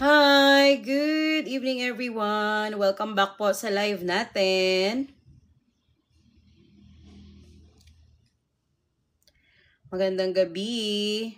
Hi! Good evening everyone! Welcome back po sa live natin. Magandang gabi.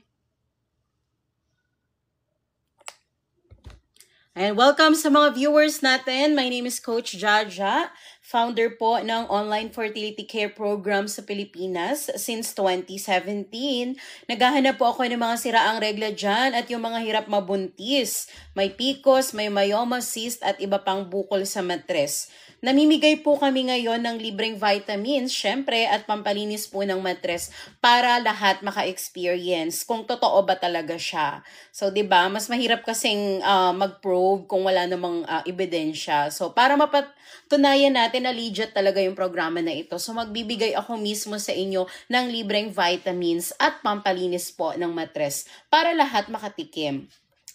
And welcome sa mga viewers natin. My name is Coach Jaja, founder po ng online fertility care program sa Pilipinas since 2017. Naghahanap po ako ng mga siraang regla dyan at yung mga hirap mabuntis. May PCOS, may myoma, cyst at iba pang bukol sa matres. Namimigay po kami ngayon ng libreng vitamins, syempre, at pampalinis po ng matres para lahat maka-experience kung totoo ba talaga siya. So, 'di ba? Mas mahirap kasing mag-probe kung wala namang ebidensya. So, para mapatunayan natin na legit talaga yung programa na ito. So, magbibigay ako mismo sa inyo ng libreng vitamins at pampalinis po ng matres para lahat makatikim.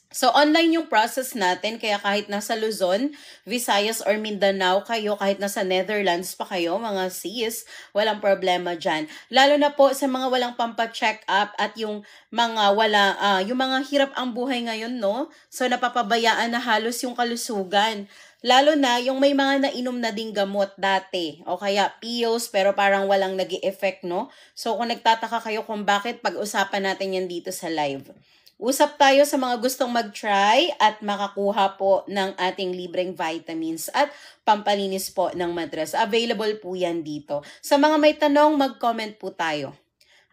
So, online yung process natin, kaya kahit nasa Luzon, Visayas, or Mindanao kayo, kahit nasa Netherlands pa kayo, mga sis, walang problema dyan. Lalo na po sa mga walang pampa-check up at yung mga yung mga hirap ang buhay ngayon, no? So, napapabayaan na halos yung kalusugan. Lalo na yung may mga nainom na ding gamot dati, o kaya pills, pero parang walang nag-i-effect, no? So, kung nagtataka kayo kung bakit, pag-usapan natin yan dito sa live. Usap tayo sa mga gustong mag-try at makakuha po ng ating libreng vitamins at pampalinis po ng matres. Available po yan dito. Sa mga may tanong, mag-comment po tayo.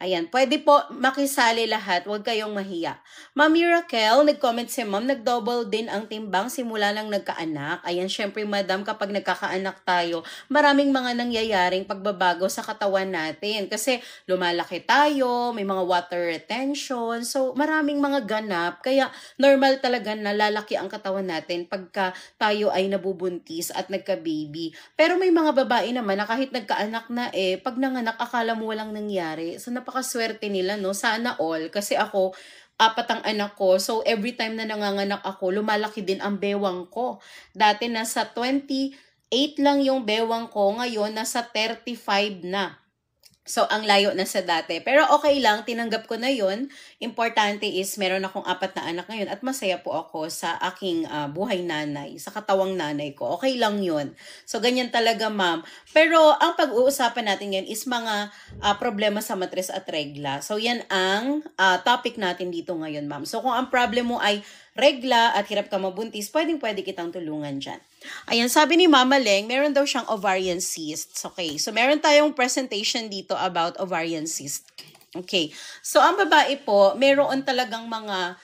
Ayan, pwede po makisali lahat, huwag kayong mahiya. Ma'am Miracle, nag-comment si ma'am, nag-double din ang timbang simula lang nagkaanak. Ayan, syempre madam, kapag nagkakaanak tayo, maraming mga nangyayaring pagbabago sa katawan natin. Kasi lumalaki tayo, may mga water retention, so maraming mga ganap. Kaya normal talaga na lalaki ang katawan natin pagka tayo ay nabubuntis at nagka-baby. Pero may mga babae naman na kahit nagkaanak na pag nanganak, akala mo walang nangyari. So napakaswerte nila, no? Sana all. Kasi ako, 4 ang anak ko. So, every time na nanganganak ako, lumalaki din ang bewang ko. Dati nasa 28 lang yung bewang ko. Ngayon, nasa 35 na. So, ang layo na sa dati. Pero okay lang, tinanggap ko na yun. Importante is, meron akong 4 na anak ngayon at masaya po ako sa aking buhay nanay, sa katawang nanay ko. Okay lang yun. So, ganyan talaga, ma'am. Pero, ang pag-uusapan natin yan is mga problema sa matres at regla. So, yan ang topic natin dito ngayon, ma'am. So, kung ang problem mo ay regla at hirap ka mabuntis, pwede kitang tulungan dyan. Ayan, sabi ni Mama Leng, meron daw siyang ovarian cysts. Okay, so meron tayong presentation dito about ovarian cyst. Okay, so ang babae po, meron talagang mga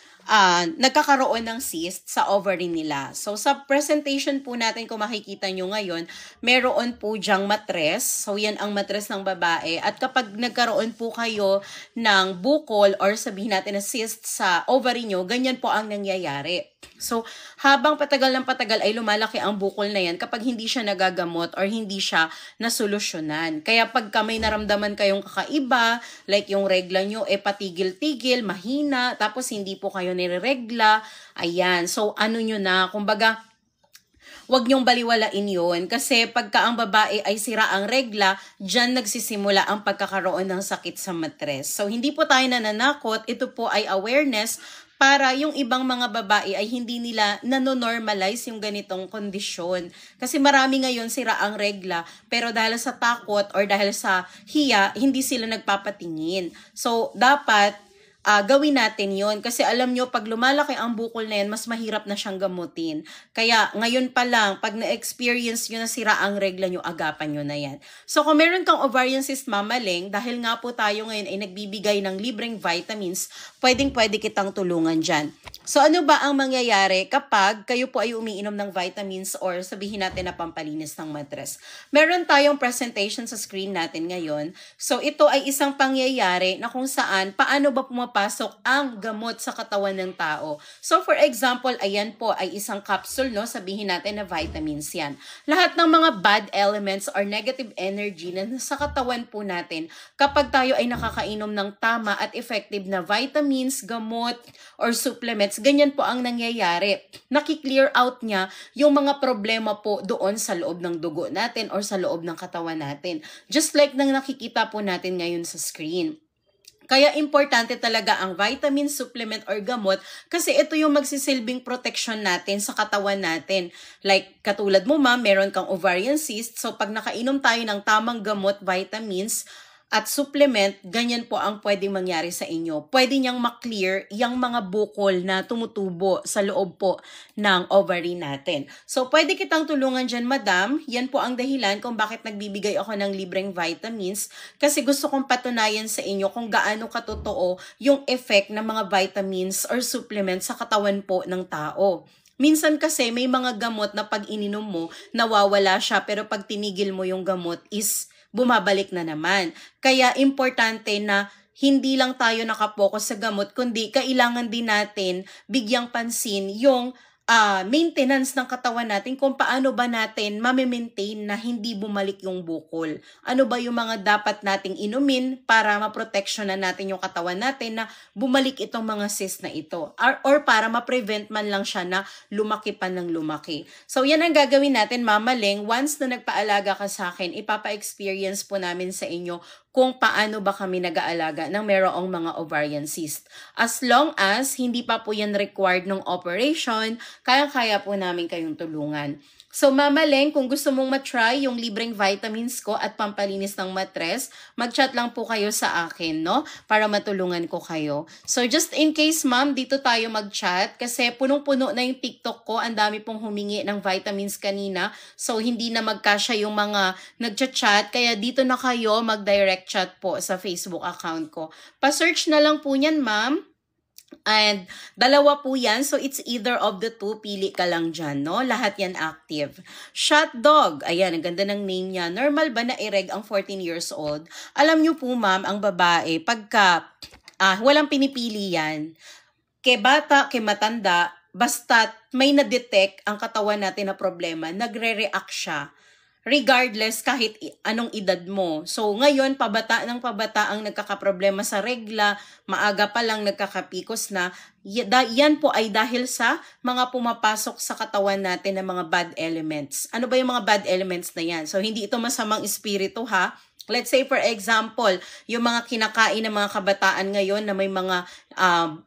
nagkakaroon ng cyst sa ovary nila. So sa presentation po natin, kung makikita nyo ngayon, meron po dyang matres. So yan ang matres ng babae. At kapag nagkaroon po kayo ng bukol or sabihin natin na cyst sa ovary nyo, ganyan po ang nangyayari. So, habang patagal ng patagal ay lumalaki ang bukol na yan kapag hindi siya nagagamot or hindi siya nasolusyonan. Kaya pagka may naramdaman kayong kakaiba, like yung regla nyo, patigil-tigil, mahina, tapos hindi po kayo nireregla, ayan. So, ano nyo na, kumbaga, wag niyong baliwalain yun. Kasi pagka ang babae ay sira ang regla, dyan nagsisimula ang pagkakaroon ng sakit sa matres. So, hindi po tayo nananakot. Ito po ay awareness para yung ibang mga babae ay hindi nila nanonormalize yung ganitong kondisyon. Kasi marami ngayon sira ang regla, pero dahil sa takot or dahil sa hiya, hindi sila nagpapatingin. So, dapat gawin natin yon. Kasi alam nyo, pag lumalaki ang bukol na yan, mas mahirap na siyang gamutin. Kaya ngayon pa lang, pag na-experience nyo na sira ang regla nyo, agapan nyo na yan. So kung meron kang ovarian cyst, Mama Leng, dahil nga po tayo ngayon ay nagbibigay ng libreng vitamins, pwede kitang tulungan dyan. So ano ba ang mangyayari kapag kayo po ay umiinom ng vitamins or sabihin natin na pampalinis ng matres? Meron tayong presentation sa screen natin ngayon. So ito ay isang pangyayari na kung saan, paano ba pumapasok ang gamot sa katawan ng tao. So for example, ayan po ay isang capsule, no? Sabihin natin na vitamins yan. Lahat ng mga bad elements or negative energy na sa katawan po natin, kapag tayo ay nakakainom ng tama at effective na vitamins, gamot, or supplements, ganyan po ang nangyayari. Naki-clear out niya yung mga problema po doon sa loob ng dugo natin or sa loob ng katawan natin. Just like nang nakikita po natin ngayon sa screen. Kaya importante talaga ang vitamin, supplement, or gamot kasi ito yung magsisilbing protection natin sa katawan natin. Like katulad mo ma'am, meron kang ovarian cyst. So pag nakainom tayo ng tamang gamot, vitamins, at supplement, ganyan po ang pwedeng mangyari sa inyo. Pwede niyang maklear yung mga bukol na tumutubo sa loob po ng ovary natin. So, pwede kitang tulungan dyan, madam. Yan po ang dahilan kung bakit nagbibigay ako ng libreng vitamins kasi gusto kong patunayan sa inyo kung gaano katotoo yung effect ng mga vitamins or supplements sa katawan po ng tao. Minsan kasi may mga gamot na pag ininom mo, nawawala siya pero pag tinigil mo yung gamot is bumabalik na naman. Kaya importante na hindi lang tayo nakapokus sa gamot, kundi kailangan din natin bigyang pansin yung maintenance ng katawan natin kung paano ba natin mamimaintain na hindi bumalik yung bukol. Ano ba yung mga dapat nating inumin para maproteksyonan natin yung katawan natin na bumalik itong mga cyst na ito. Or para ma-prevent man lang siya na lumaki pa ng lumaki. So yan ang gagawin natin, Mama Leng. Once na nagpaalaga ka sa akin, ipapa-experience po namin sa inyo kung paano ba kami nag-aalaga ng merong mga ovarian cyst. As long as hindi pa po yan required ng operation, kaya-kaya po namin kayong tulungan. So Mama Leng, kung gusto mong matry yung libreng vitamins ko at pampalinis ng matres, mag-chat lang po kayo sa akin, no? Para matulungan ko kayo. So just in case, ma'am, dito tayo mag-chat kasi punong-puno na yung TikTok ko. Ang dami pong humingi ng vitamins kanina. So hindi na magkasya yung mga nag-chat. Kaya dito na kayo mag-direct chat po sa Facebook account ko. Pa-search na lang po niyan, ma'am. And dalawa po yan, so it's either of the two, pili ka lang dyan, no? Lahat yan active. Shot Dog, ayan, ang ganda ng name niya. Normal ba na ireg ang 14 years old? Alam niyo po ma'am, ang babae, pagka walang pinipili yan, kay bata, kay matanda, basta may na-detect ang katawan natin na problema, nagre-react siya. Regardless kahit anong edad mo. So ngayon, pabata ang nagkakaproblema sa regla, maaga pa lang nagkakapikos na, yan po ay dahil sa mga pumapasok sa katawan natin ng mga bad elements. Ano ba yung mga bad elements na yan? So hindi ito masamang espiritu ha. Let's say for example, yung mga kinakain ng mga kabataan ngayon na may mga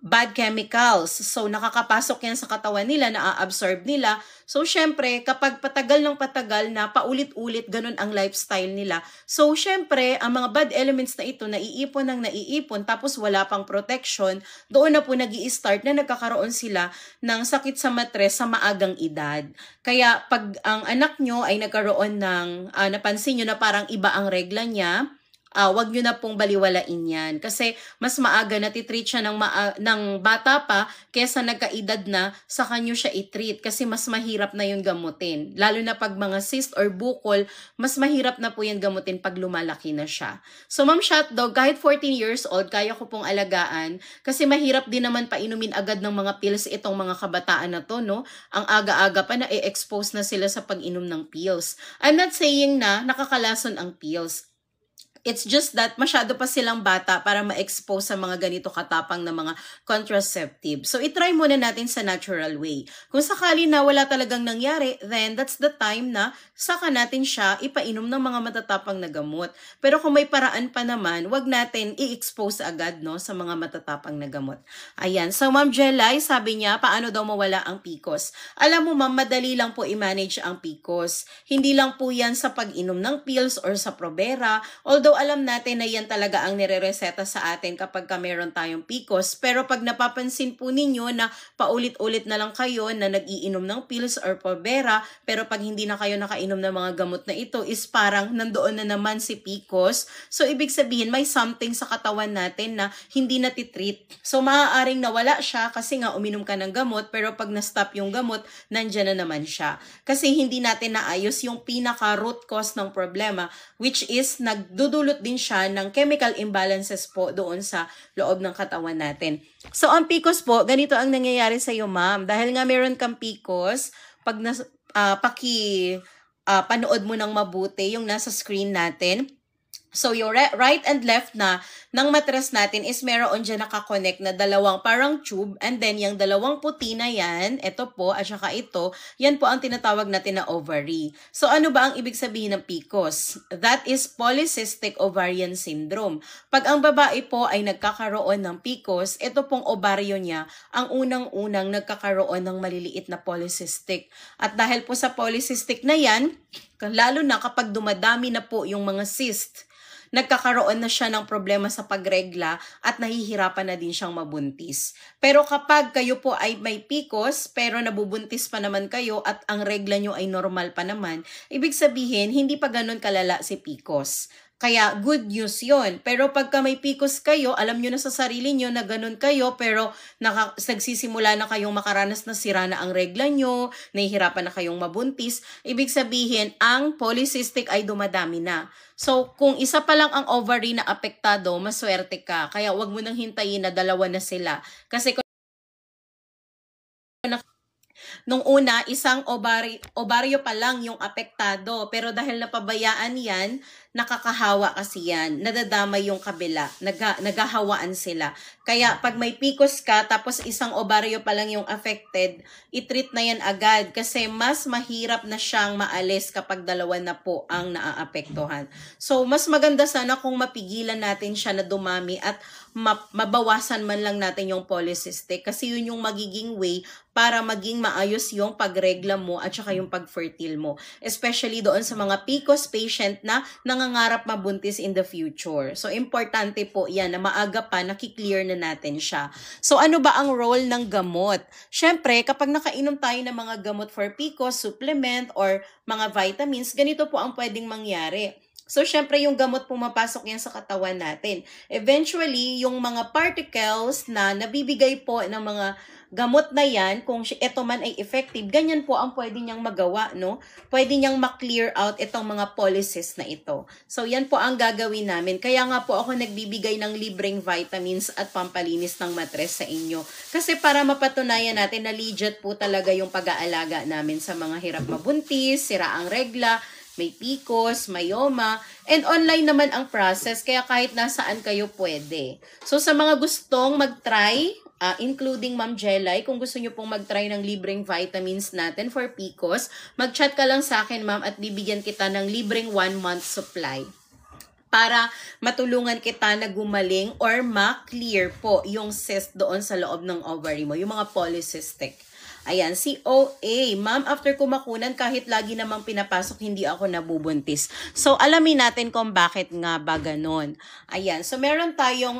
bad chemicals. So nakakapasok yan sa katawan nila, na-absorb nila. So syempre, kapag patagal ng patagal na paulit-ulit ganun ang lifestyle nila. So syempre, ang mga bad elements na ito naiipon ng naiipon tapos wala pang protection, doon na po nag-i-start na nagkakaroon sila ng sakit sa matres sa maagang edad. Kaya pag ang anak nyo ay nagkaroon ng, napansin nyo na parang iba ang regla niya, wag nyo na pong baliwalain yan. Kasi mas maaga natitreat siya ng bata pa kesa nagkaedad na sa kanyo siya i-treat. Kasi mas mahirap na yung gamutin. Lalo na pag mga cyst or bukol, mas mahirap na po yung gamutin pag lumalaki na siya. So Ma'am Shotdog, kahit 14 years old, kaya ko pong alagaan. Kasi mahirap din naman painumin agad ng mga pills itong mga kabataan na to, no? Ang aga-aga pa na i-expose na sila sa pag-inom ng pills. I'm not saying na nakakalason ang pills. It's just that masyado pa silang bata para ma-expose sa mga ganito katapang na mga contraceptive. So, itry muna natin sa natural way. Kung sakali na wala talagang nangyari, then that's the time na saka natin siya ipainom ng mga matatapang na gamot. Pero kung may paraan pa naman, wag natin i-expose agad no, sa mga matatapang na gamot. Ayan. So, Ma'am Jelay, sabi niya, paano daw mawala ang PCOS? Alam mo, Ma'am, madali lang po i-manage ang PCOS. Hindi lang po yan sa pag-inom ng pills or sa Provera. Although, alam natin na yan talaga ang nire-reseta sa atin kapag meron tayong PCOS. Pero pag napapansin po ninyo na paulit-ulit na lang kayo na nag-iinom ng pills or Provera, pero pag hindi na kayo nakainom ng mga gamot na ito is parang nandoon na naman si PCOS. So, ibig sabihin may something sa katawan natin na hindi natitreat. So, maaaring nawala siya kasi nga uminom ka ng gamot, pero pag na-stop yung gamot, nandyan na naman siya. Kasi hindi natin naayos yung pinaka-root cause ng problema, which is nagdudulot din siya ng chemical imbalances po doon sa loob ng katawan natin. So, ang PCOS po, ganito ang nangyayari sa iyo, ma'am. Dahil nga meron kang PCOS, pag panood mo ng mabuti yung nasa screen natin, So, yung right and left na ng mattress natin is meron dyan nakakonect na dalawang parang tube, and then yung dalawang puti na yan, ito po, at saka ito, yan po ang tinatawag natin na ovary. So, ano ba ang ibig sabihin ng PCOS? That is polycystic ovarian syndrome. Pag ang babae po ay nagkakaroon ng PCOS, ito pong ovaryo niya ang unang-unang nagkakaroon ng maliliit na polycystic. At dahil po sa polycystic na yan, lalo na kapag dumadami na po yung mga cyst, nagkakaroon na siya ng problema sa pagregla at nahihirapan na din siyang mabuntis. Pero kapag kayo po ay may PCOS pero nabubuntis pa naman kayo at ang regla nyo ay normal pa naman, ibig sabihin hindi pa ganun kalala si PCOS. Kaya good news yun. Pero pagka may PCOS kayo, alam nyo na sa sarili nyo na ganun kayo, pero nagsisimula na kayong makaranas na sira na ang regla nyo, nahihirapan na kayong mabuntis, ibig sabihin ang polycystic ay dumadami na. So, kung isa pa lang ang ovary na apektado, maswerte ka. Kaya wag mo nang hintayin na dalawa na sila. Kasi nung una, isang ovaryo pa lang yung apektado. Pero dahil napabayaan yan, nakakahawa kasi yan. Nadadamay yung kabila. Naghahawaan sila. Kaya pag may PCOS ka, tapos isang ovaryo pa lang yung affected, i-treat na yan agad. Kasi mas mahirap na siyang maalis kapag dalawa na po ang naaapektuhan. So, mas maganda sana kung mapigilan natin siya na dumami at mabawasan man lang natin yung polycystic. Kasi yun yung magiging way para maging maayos yung pagregla mo at saka yung pag-fertile mo. Especially doon sa mga PCOS patient na nangangarap mabuntis in the future. So, importante po yan na maaga pa nakiklear na natin siya. So, ano ba ang role ng gamot? Siyempre, kapag nakainom tayo ng mga gamot for PCOS, supplement, or mga vitamins, ganito po ang pwedeng mangyari. So, syempre, yung gamot pumapasok yan sa katawan natin. Eventually, yung mga particles na nabibigay po ng mga gamot na yan, kung ito man ay effective, ganyan po ang pwede niyang magawa, no? Pwede niyang ma-clear out itong mga polycysts na ito. So, yan po ang gagawin namin. Kaya nga po ako nagbibigay ng libreng vitamins at pampalinis ng matres sa inyo. Kasi para mapatunayan natin na legit po talaga yung pag-aalaga namin sa mga hirap mabuntis, sira ang regla, may PCOS, myoma, and online naman ang process, kaya kahit nasaan kayo pwede. So, sa mga gustong mag-try, including Ma'am Jelay, kung gusto nyo pong mag-try ng libreng vitamins natin for PCOS, mag-chat ka lang sa akin, ma'am, at bibigyan kita ng libreng 1-month supply para matulungan kita na gumaling or ma-clear po yung cyst doon sa loob ng ovary mo, yung mga polycystic. Ayan, COA. Ma'am, after kumakunan, kahit lagi namang pinapasok, hindi ako nabubuntis. So, alamin natin kung bakit nga ba ganon. Ayan, so meron tayong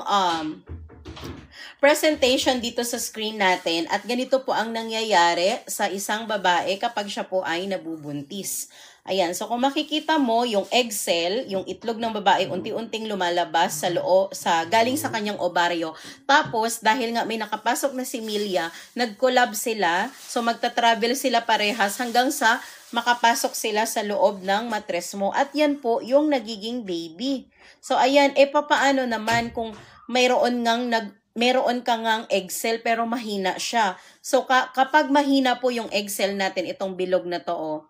presentation dito sa screen natin at ganito po ang nangyayari sa isang babae kapag siya po ay nabubuntis. Ayan, so kung makikita mo yung egg cell, yung itlog ng babae unti-unting lumalabas galing sa kanyang ovaryo. Tapos dahil nga may nakapasok na similya, nag-collab sila. So magta-travel sila parehas hanggang sa makapasok sila sa loob ng matres mo. At yan po yung nagiging baby. So ayan, papaano naman kung meron ka ngang egg cell pero mahina siya. So kapag mahina po yung egg cell natin, itong bilog na to,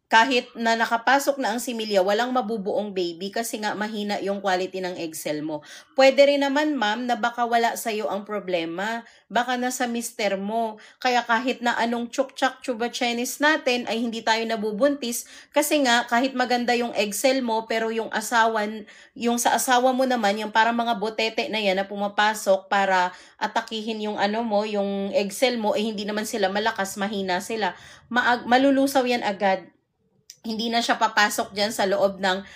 kahit na nakapasok na ang similya, walang mabubuong baby kasi nga mahina yung quality ng egg cell mo. Pwede rin naman, ma'am, na baka wala sa'yo ang problema. Baka nasa mister mo. Kaya kahit na anong chukchak chubachenis natin ay hindi tayo nabubuntis kasi nga kahit maganda yung egg cell mo pero yung sa asawa mo naman, yung para mga botete na yan na pumapasok para atakihin yung yung egg cell mo, hindi naman sila malakas, mahina sila. Malulusaw yan agad. Hindi na siya papasok dyan sa loob ng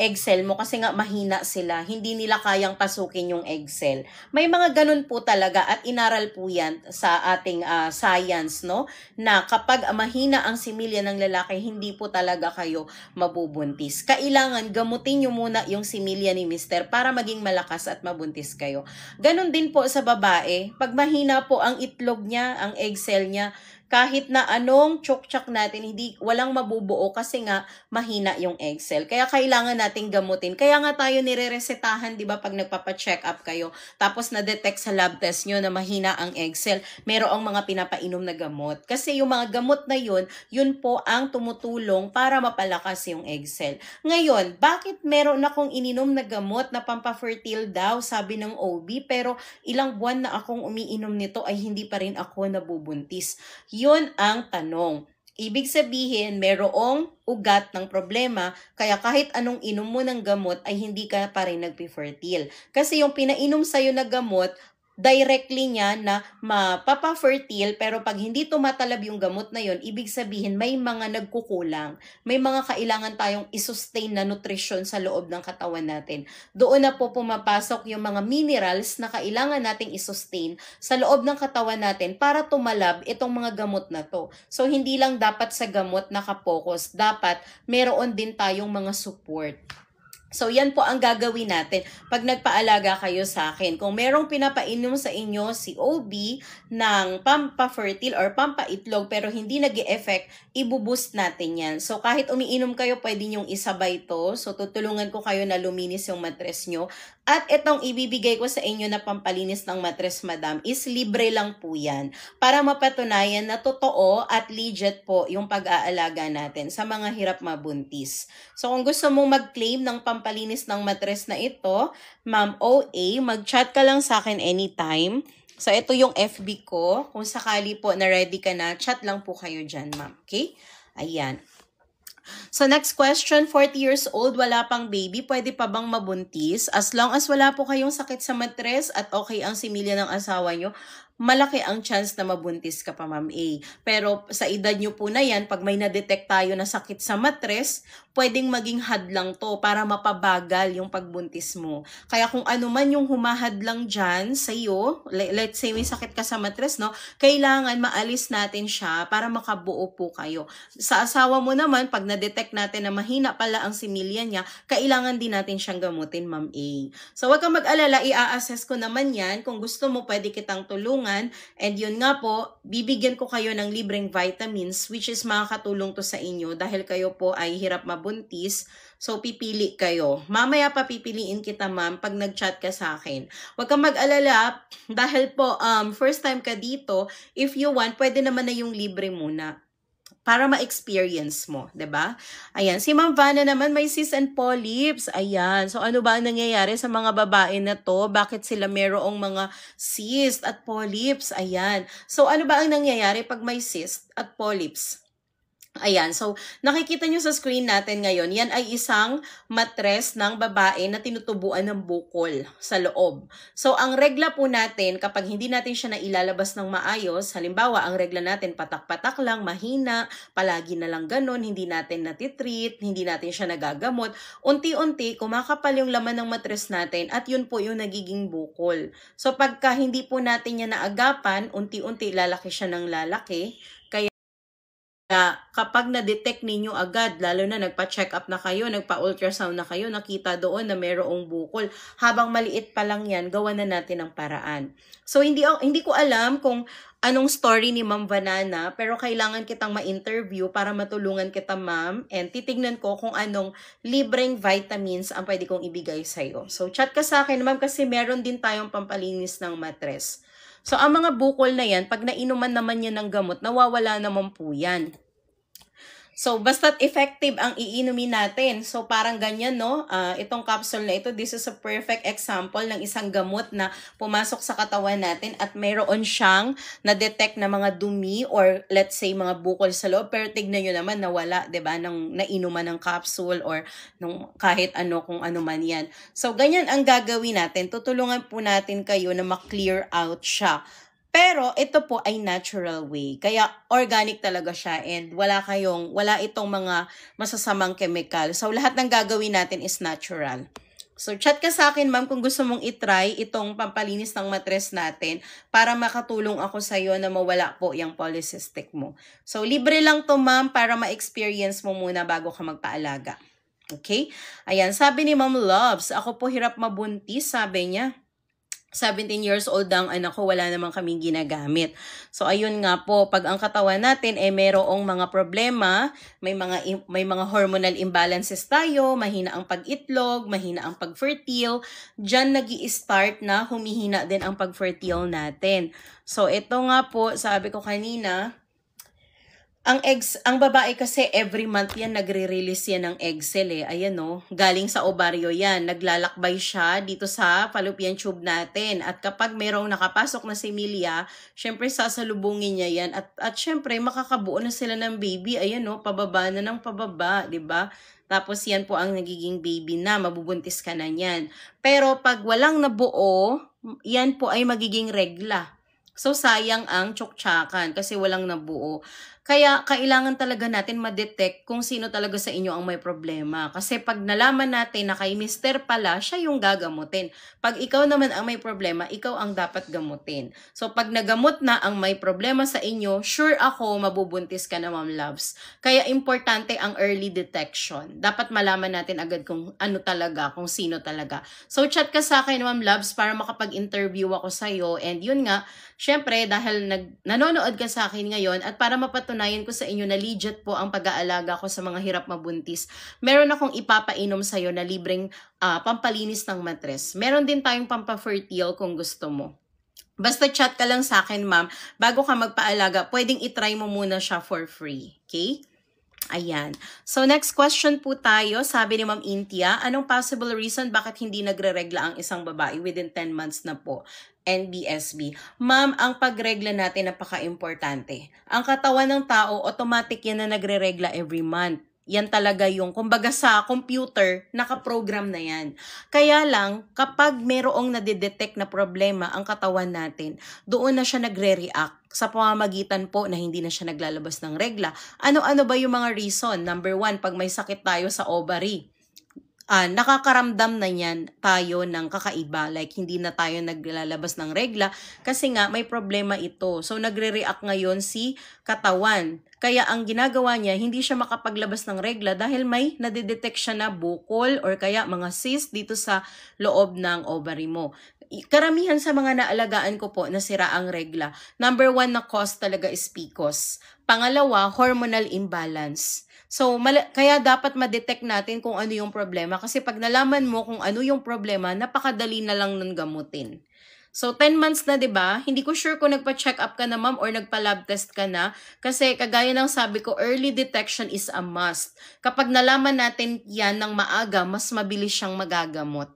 egg cell mo kasi nga mahina sila. Hindi nila kayang pasukin yung egg cell. May mga ganun po talaga at inaral po yan sa ating science, no? Na kapag mahina ang similya ng lalaki, hindi po talaga kayo mabubuntis. Kailangan gamutin nyo muna yung similya ni mister para maging malakas at mabuntis kayo. Ganun din po sa babae. Pag mahina po ang itlog niya, ang egg cell niya, kahit na anong tsuktsak natin, walang mabubuo kasi nga mahina yung egg cell. Kaya kailangan nating gamutin. Kaya nga tayo nireresetahan, di ba, pag nagpapa-check up kayo, tapos na-detect sa lab test nyo na mahina ang egg cell, merong mga pinapainom na gamot. Kasi yung mga gamot na yun po ang tumutulong para mapalakas yung egg cell. Ngayon, bakit meron akong ininom na gamot na pampafertile daw, sabi ng OB, pero ilang buwan na akong umiinom nito ay hindi pa rin ako nabubuntis? Yun ang tanong. Ibig sabihin, merong ugat ng problema, kaya kahit anong inom mo ng gamot ay hindi ka pa rin nagpi-fertile. Kasi yung pinainom sa'yo na gamot, directly niya na mapapa-fertile, pero pag hindi tumatalab yung gamot na yon, ibig sabihin may mga nagkukulang. May mga kailangan tayong isustain na nutrition sa loob ng katawan natin. Doon na po pumapasok yung mga minerals na kailangan nating isustain sa loob ng katawan natin para tumalab itong mga gamot na to. So, hindi lang dapat sa gamot nakapokus, dapat meron din tayong mga support. So, yan po ang gagawin natin pag nagpaalaga kayo sa akin. Kung merong pinapainom sa inyo si OB ng pampafertile or pampaitlog pero hindi nag-e-effect, ibuboost natin yan. So, kahit umiinom kayo, pwede nyong isabay to. So, tutulungan ko kayo na luminis yung matres nyo. At itong ibibigay ko sa inyo na pampalinis ng matres, madam, is libre lang po yan. Para mapatunayan na totoo at legit po yung pag-aalaga natin sa mga hirap mabuntis. So, kung gusto mong mag-claim ng pampalinis ng matres na ito, Ma'am OA, mag-chat ka lang sa akin anytime. So, ito yung FB ko. Kung sakali po na ready ka na, chat lang po kayo dyan, ma'am. Okay? Ayan. So, next question, 40 years old, wala pang baby, pwede pa bang mabuntis? As long as wala po kayong sakit sa matres at okay ang similya ng asawa nyo, malaki ang chance na mabuntis ka pa, Ma'am A. Pero sa edad nyo po na yan, pag may na-detect tayo na sakit sa matres, pwedeng maging hadlang to para mapabagal yung pagbuntis mo. Kaya kung ano man yung humahadlang dyan sa iyo, let's say may sakit ka sa matres, no? Kailangan maalis natin siya para makabuo po kayo. Sa asawa mo naman, pag na-detect natin na mahina pala ang similya niya, kailangan din natin siyang gamutin, Ma'am A. So, wag kang mag-alala, i-assess ko naman yan. Kung gusto mo, pwede kitang tulungan. And yun nga po, bibigyan ko kayo ng libreng vitamins which is makakatulong to sa inyo dahil kayo po ay hirap mabuntis. So, pipili kayo. Mamaya pa pipiliin kita, ma'am, pag nag-chat ka sa akin. Huwag kang mag-alala dahil po first time ka dito, if you want, pwede naman na yung libre muna para ma-experience mo, 'di ba? Ayan, si Ma'am Vanna naman may cysts and polyps. Ayan. So ano ba ang nangyayari sa mga babae na 'to? Bakit sila mayroong mga cysts at polyps? Ayan. So ano ba ang nangyayari pag may cyst at polyps? Ayan, so nakikita nyo sa screen natin ngayon, yan ay isang matres ng babae na tinutubuan ng bukol sa loob. So ang regla po natin, kapag hindi natin siya nailalabas ng maayos, halimbawa ang regla natin patak-patak lang, mahina, palagi na lang ganun, hindi natin natitreat, hindi natin siya nagagamot, unti-unti kumakapal yung laman ng matres natin at yun po yung nagiging bukol. So pagka hindi po natin yan naagapan, unti-unti lalaki siya ng lalaki. Kapag na-detect ninyo agad, lalo na nagpa-check up na kayo, nagpa-ultrasound na kayo, nakita doon na mayroong bukol. Habang maliit pa lang yan, gawa na natin ang paraan. So, hindi ko alam kung anong story ni Ma'am Vanana, pero kailangan kitang ma-interview para matulungan kita, ma'am. And titignan ko kung anong libreng vitamins ang pwede kong ibigay sa'yo. So, chat ka sa akin, ma'am, kasi meron din tayong pampalinis ng matres. So, ang mga bukol na yan, pag nainuman naman yan ng gamot, nawawala naman po yan. So, basta't effective ang iinumin natin. So, parang ganyan, no? Itong capsule na ito, this is a perfect example ng isang gamot na pumasok sa katawan natin at mayroon siyang na-detect na mga dumi or let's say mga bukol sa loob. Pero tignan nyo naman nawala, 'di ba? Nang nainuman ng capsule or nung kahit ano kung ano man yan. So, ganyan ang gagawin natin. Tutulungan po natin kayo na ma-clear out siya. Pero ito po ay natural way. Kaya organic talaga siya and wala itong mga masasamang chemical. So lahat ng gagawin natin is natural. So chat ka sa akin, ma'am, kung gusto mong itry itong pampalinis ng matres natin para makatulong ako sa iyo na mawala po yung polycystic mo. So libre lang to, ma'am, para ma-experience mo muna bago ka magpaalaga. Okay? Ayan, sabi ni Ma'am Loves, ako po hirap mabuntis, sabi niya. 17 years old ang anak ko, wala naman kaming ginagamit. So ayun nga po, pag ang katawan natin mayroong mga problema, may mga hormonal imbalances tayo, mahina ang pag-itlog, mahina ang pag-fertile, diyan nag-i-start na humihina din ang pag-fertile natin. So ito nga po, sabi ko kanina, ang babae kasi every month yan nagre-release yan ng egg cell eh. Ayan no, galing sa ovaryo yan. Naglalakbay siya dito sa fallopian tube natin. At kapag mayroong nakapasok na similya, syempre sasalubungin niya yan. At syempre makakabuo na sila ng baby. Ayan no, pababa na ng pababa, 'di ba? Tapos yan po ang nagiging baby na, mabubuntis ka na yan. Pero pag walang nabuo, yan po ay magiging regla. So, sayang ang tsuktsakan kasi walang nabuo. Kaya, kailangan talaga natin ma-detect kung sino talaga sa inyo ang may problema. Kasi pag nalaman natin na kay Mr. pala, siya yung gagamutin. Pag ikaw naman ang may problema, ikaw ang dapat gamutin. So, pag nagamot na ang may problema sa inyo, sure ako mabubuntis ka na, Ma'am Loves. Kaya, importante ang early detection. Dapat malaman natin agad kung ano talaga, kung sino talaga. So, chat ka sa akin, Ma'am Loves, para makapag-interview ako sa'yo. And yun nga, syempre, dahil nanonood ka sa akin ngayon at para mapatunayan ko sa inyo na legit po ang pag-aalaga ko sa mga hirap mabuntis, meron akong ipapainom sa'yo na libreng pampalinis ng matres. Meron din tayong pampafertile kung gusto mo. Basta chat ka lang sa akin, ma'am, bago ka magpaalaga, pwedeng itry mo muna siya for free. Okay? Ayan. So, next question po tayo. Sabi ni Ma'am Intia, anong possible reason bakit hindi nagre-regla ang isang babae within 10 months na po? NBSB. Ma'am, ang pagregla natin napaka-importante. Ang katawan ng tao, automatic yan na nagre-regla every month. Yan talaga yung, kumbaga sa computer, nakaprogram na yan. Kaya lang, kapag merong nadidetect na problema ang katawan natin, doon na siya nagre-react sa pamamagitan po na hindi na siya naglalabas ng regla. Ano-ano ba yung mga reason? Number 1, pag may sakit tayo sa ovary, nakakaramdam na yan tayo ng kakaiba. Like, hindi na tayo naglalabas ng regla kasi nga may problema ito. So, nagre-react ngayon si katawan. Kaya ang ginagawa niya, hindi siya makapaglabas ng regla dahil may nadidetect siya na bukol or kaya mga cyst dito sa loob ng ovary mo. Karamihan sa mga naalagaan ko po na sira ang regla. Number 1 na cause talaga is PCOS. Pangalawa, hormonal imbalance. So, kaya dapat ma-detect natin kung ano yung problema. Kasi pag nalaman mo kung ano yung problema, napakadali na lang nun gamutin. So, 10 months na, 'di ba? Hindi ko sure kung nagpa-check up ka na, ma'am, or nagpa-lab test ka na. Kasi kagaya ng sabi ko, early detection is a must. Kapag nalaman natin yan ng maaga, mas mabilis siyang magagamot.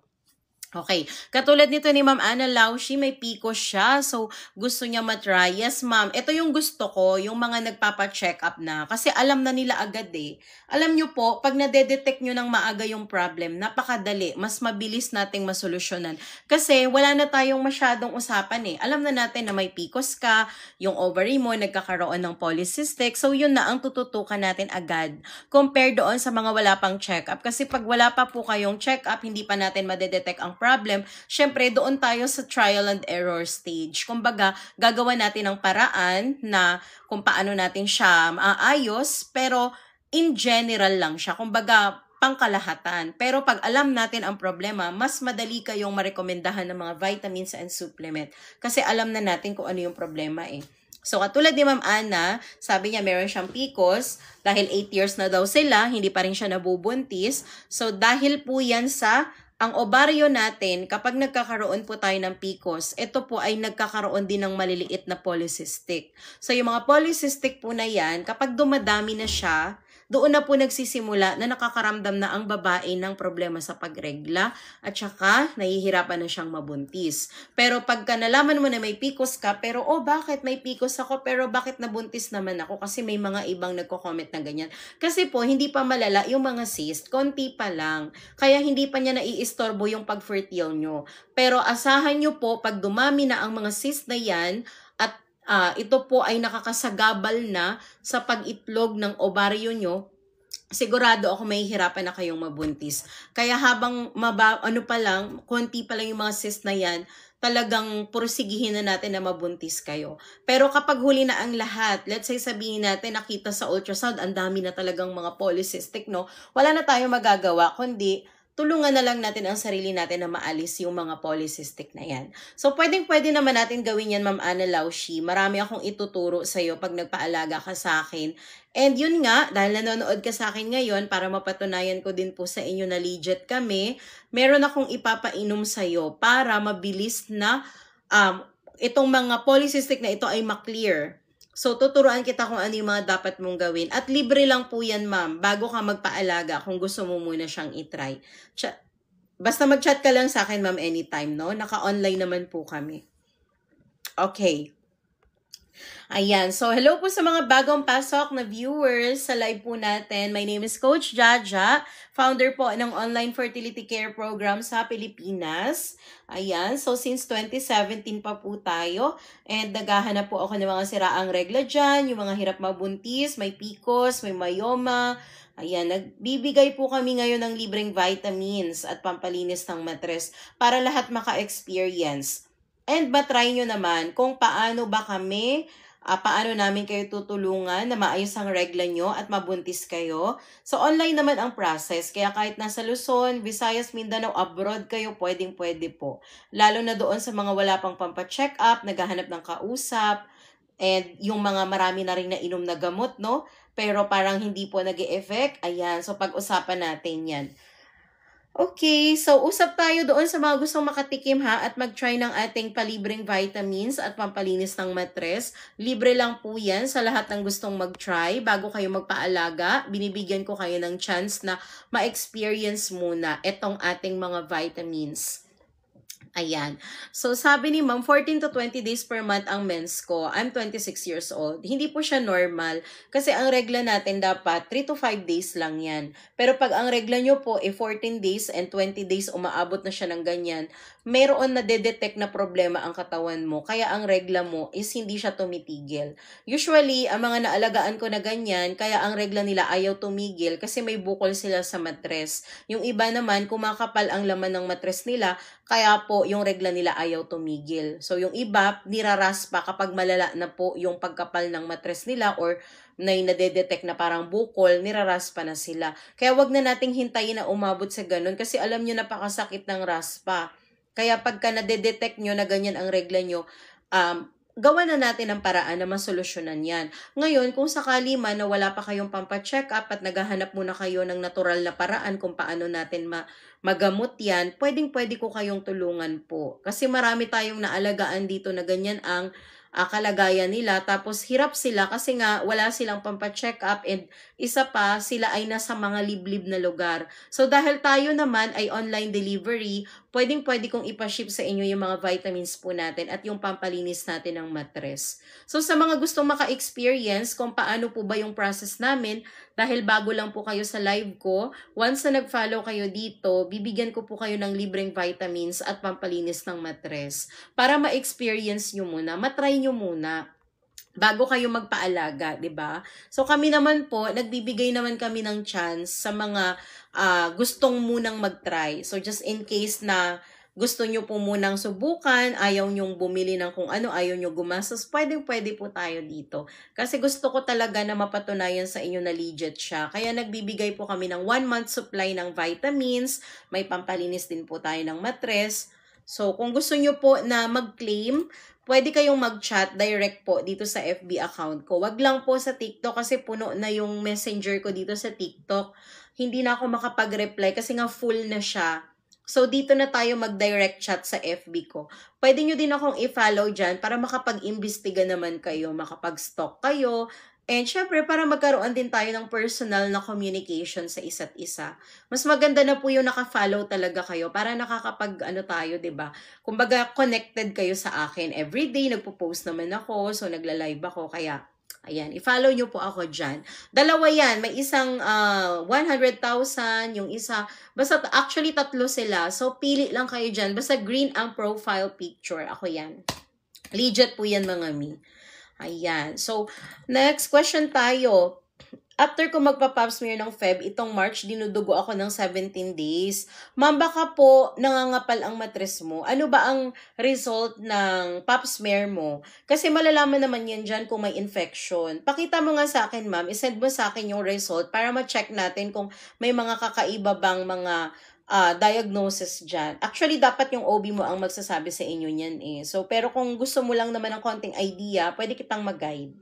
Okay. Katulad nito ni Ma'am Ana Laushi, may PCOS siya. So, gusto niya matry. Yes, ma'am. Ito yung gusto ko, yung mga nagpapa-check up na. Kasi alam na nila agad eh. Alam nyo po, pag nade-detect nyo ng maaga yung problem, napakadali. Mas mabilis nating masolusyonan. Kasi wala na tayong masyadong usapan eh. Alam na natin na may PCOS ka, yung ovary mo nagkakaroon ng polycystic. So, yun na ang tututukan natin agad. Compare doon sa mga wala pang check up. Kasi pag wala pa po kayong check up, hindi pa natin madedetect ang problem, syempre doon tayo sa trial and error stage. Kumbaga, gagawa natin ng paraan na kung paano natin siya maayos, pero in general lang siya. Kumbaga, pangkalahatan. Pero pag alam natin ang problema, mas madali kayong marekomendahan ng mga vitamins and supplement. Kasi alam na natin kung ano yung problema eh. So, katulad ni Ma'am Ana, sabi niya meron siyang PCOS, dahil 8 years na daw sila, hindi pa rin siya nabubuntis. So, dahil po yan sa ang ovaryo natin, kapag nagkakaroon po tayo ng PCOS, ito po ay nagkakaroon din ng maliliit na polycystic. So, yung mga polycystic po na yan, kapag dumadami na siya, doon na po nagsisimula na nakakaramdam na ang babae ng problema sa pagregla at saka nahihirapan na siyang mabuntis. Pero pagka nalaman mo na may PCOS ka, pero bakit may PCOS ako pero bakit nabuntis naman ako? Kasi may mga ibang nagko-comment na ganyan. Kasi po hindi pa malala yung mga cyst, konti pa lang. Kaya hindi pa niya naiistorbo yung pag-fertile nyo. Pero asahan nyo po pag dumami na ang mga cyst na yan at ito po ay nakakasagabal na sa pag-itlog ng ovaryo nyo, sigurado ako may hirapan na kayong mabuntis. Kaya habang konti pa lang yung mga cyst na yan, talagang pursigihin na natin na mabuntis kayo. Pero kapag huli na ang lahat, let's say sabihin natin nakita sa ultrasound, ang dami na talagang mga polycystic, no? Wala na tayong magagawa, kundi tulungan na lang natin ang sarili natin na maalis yung mga polycystic na yan. So, pwede naman natin gawin yan, Ma'am Ana Laushi. Marami akong ituturo sa'yo pag nagpaalaga ka sa akin. And yun nga, dahil nanonood ka sa akin ngayon, para mapatunayan ko din po sa inyo na legit kami, meron akong ipapainom sa'yo para mabilis na itong mga polycystic na ito ay maklear. So, tuturuan kita kung ano yung mga dapat mong gawin. At libre lang po yan, ma'am, bago ka magpaalaga kung gusto mo muna siyang itry. Basta mag-chat ka lang sa akin, ma'am, anytime, no? Naka-online naman po kami. Okay. Ayan. So, hello po sa mga bagong pasok na viewers sa live po natin. My name is Coach Jaja, founder po ng online fertility care program sa Pilipinas. Ayan. So, since 2017 pa po tayo. And naghahanap po ako ng mga siraang regla dyan, yung mga hirap mabuntis, may PCOS, may myoma. Ayan, nagbibigay po kami ngayon ng libreng vitamins at pampalinis ng matres para lahat maka-experience. And matry nyo naman kung paano ba kami, paano namin kayo tutulungan na maayos ang regla nyo at mabuntis kayo. So, online naman ang process. Kaya kahit nasa Luzon, Visayas, Mindanao, abroad kayo, pwedeng-pwede po. Lalo na doon sa mga wala pang pampacheck up, naghahanap ng kausap, and yung mga marami na rin na inom na gamot, no? Pero parang hindi po nag-e-effect. Ayan, so pag-usapan natin yan. Okay, so usap tayo doon sa mga gustong makatikim ha at mag-try ng ating palibreng vitamins at pampalinis ng matres. Libre lang po yan sa lahat ng gustong mag-try. Bago kayo magpaalaga, binibigyan ko kayo ng chance na ma-experience muna itong ating mga vitamins. Ayan. So, sabi ni ma'am, 14 to 20 days per month ang mens ko. I'm 26 years old. Hindi po siya normal. Kasi ang regla natin dapat 3 to 5 days lang yan. Pero pag ang regla nyo po 14 days and 20 days umaabot na siya ng ganyan, mayroon na de-detect na problema ang katawan mo. Kaya ang regla mo is hindi siya tumitigil. Usually, ang mga naalagaan ko na ganyan, kaya ang regla nila ayaw tumigil kasi may bukol sila sa matres. Yung iba naman, kumakapal ang laman ng matres nila, kaya po yung regla nila ayaw tumigil. So yung iba, niraraspa kapag malala na po yung pagkapal ng matres nila or na nade-detect na parang bukol, niraraspa na sila. Kaya wag na nating hintayin na umabot sa ganun kasi alam nyo napakasakit ng raspa. Kaya pagka nade-detect nyo na ganyan ang regla nyo, gawa na natin ang paraan na masolusyonan yan. Ngayon, kung sakali man na wala pa kayong pampacheck up at naghahanap muna kayo ng natural na paraan kung paano natin magamot yan, pwedeng-pwede ko kayong tulungan po. Kasi marami tayong naalagaan dito na ganyan ang kalagayan nila. Tapos hirap sila kasi nga wala silang pampacheck up and isa pa, sila ay nasa mga liblib na lugar. So dahil tayo naman ay online delivery, pwedeng-pwede kong ipaship sa inyo yung mga vitamins po natin at yung pampalinis natin ng matres. So sa mga gustong maka-experience kung paano po ba yung process namin, dahil bago lang po kayo sa live ko, once na nag-follow kayo dito, bibigyan ko po kayo ng libreng vitamins at pampalinis ng matres para ma-experience nyo muna, matry nyo muna bago kayo magpaalaga, 'di ba? So kami naman po, nagbibigay naman kami ng chance sa mga gustong munang mag-try. So just in case na gusto nyo po munang subukan, ayaw nyong bumili ng kung ano, ayaw nyo gumastos, pwede po tayo dito. Kasi gusto ko talaga na mapatunayan sa inyo na legit siya. Kaya nagbibigay po kami ng 1 month supply ng vitamins, may pampalinis din po tayo ng matres. So kung gusto nyo po na mag-claim, pwede kayong mag-chat direct po dito sa FB account ko. Wag lang po sa TikTok kasi puno na yung messenger ko dito sa TikTok. Hindi na ako makapag-reply kasi nga full na siya. So, dito na tayo mag-direct chat sa FB ko. Pwede nyo din akong i-follow dyan para makapag-imbestiga naman kayo, makapag-stalk kayo. And syempre, para magkaroon din tayo ng personal na communication sa isa't isa. Mas maganda na po yung naka-follow talaga kayo para nakakapag-ano tayo, 'di ba? Kumbaga, connected kayo sa akin. Everyday, nagpo-post naman ako, so nagla-live ako, kaya ayan, i-follow nyo po ako dyan. Dalawa yan, may isang 100,000, yung isa, basta actually tatlo sila. So, pili lang kayo dyan. Basta green ang profile picture. Ako yan. Legit po yan mga mi. Ayan. So, next question tayo. After ko magpa-pap smear ng Feb, itong March, dinudugo ako ng 17 days. Ma'am, baka po nangangapal ang matres mo. Ano ba ang result ng pap smear mo? Kasi malalaman naman yan dyan kung may infection. Pakita mo nga sa akin, ma'am. Isend mo sa akin yung result para ma-check natin kung may mga kakaiba bang mga diagnosis dyan. Actually, dapat yung OB mo ang magsasabi sa inyo niyan eh. So, pero kung gusto mo lang naman ng konting idea, pwede kitang mag-guide.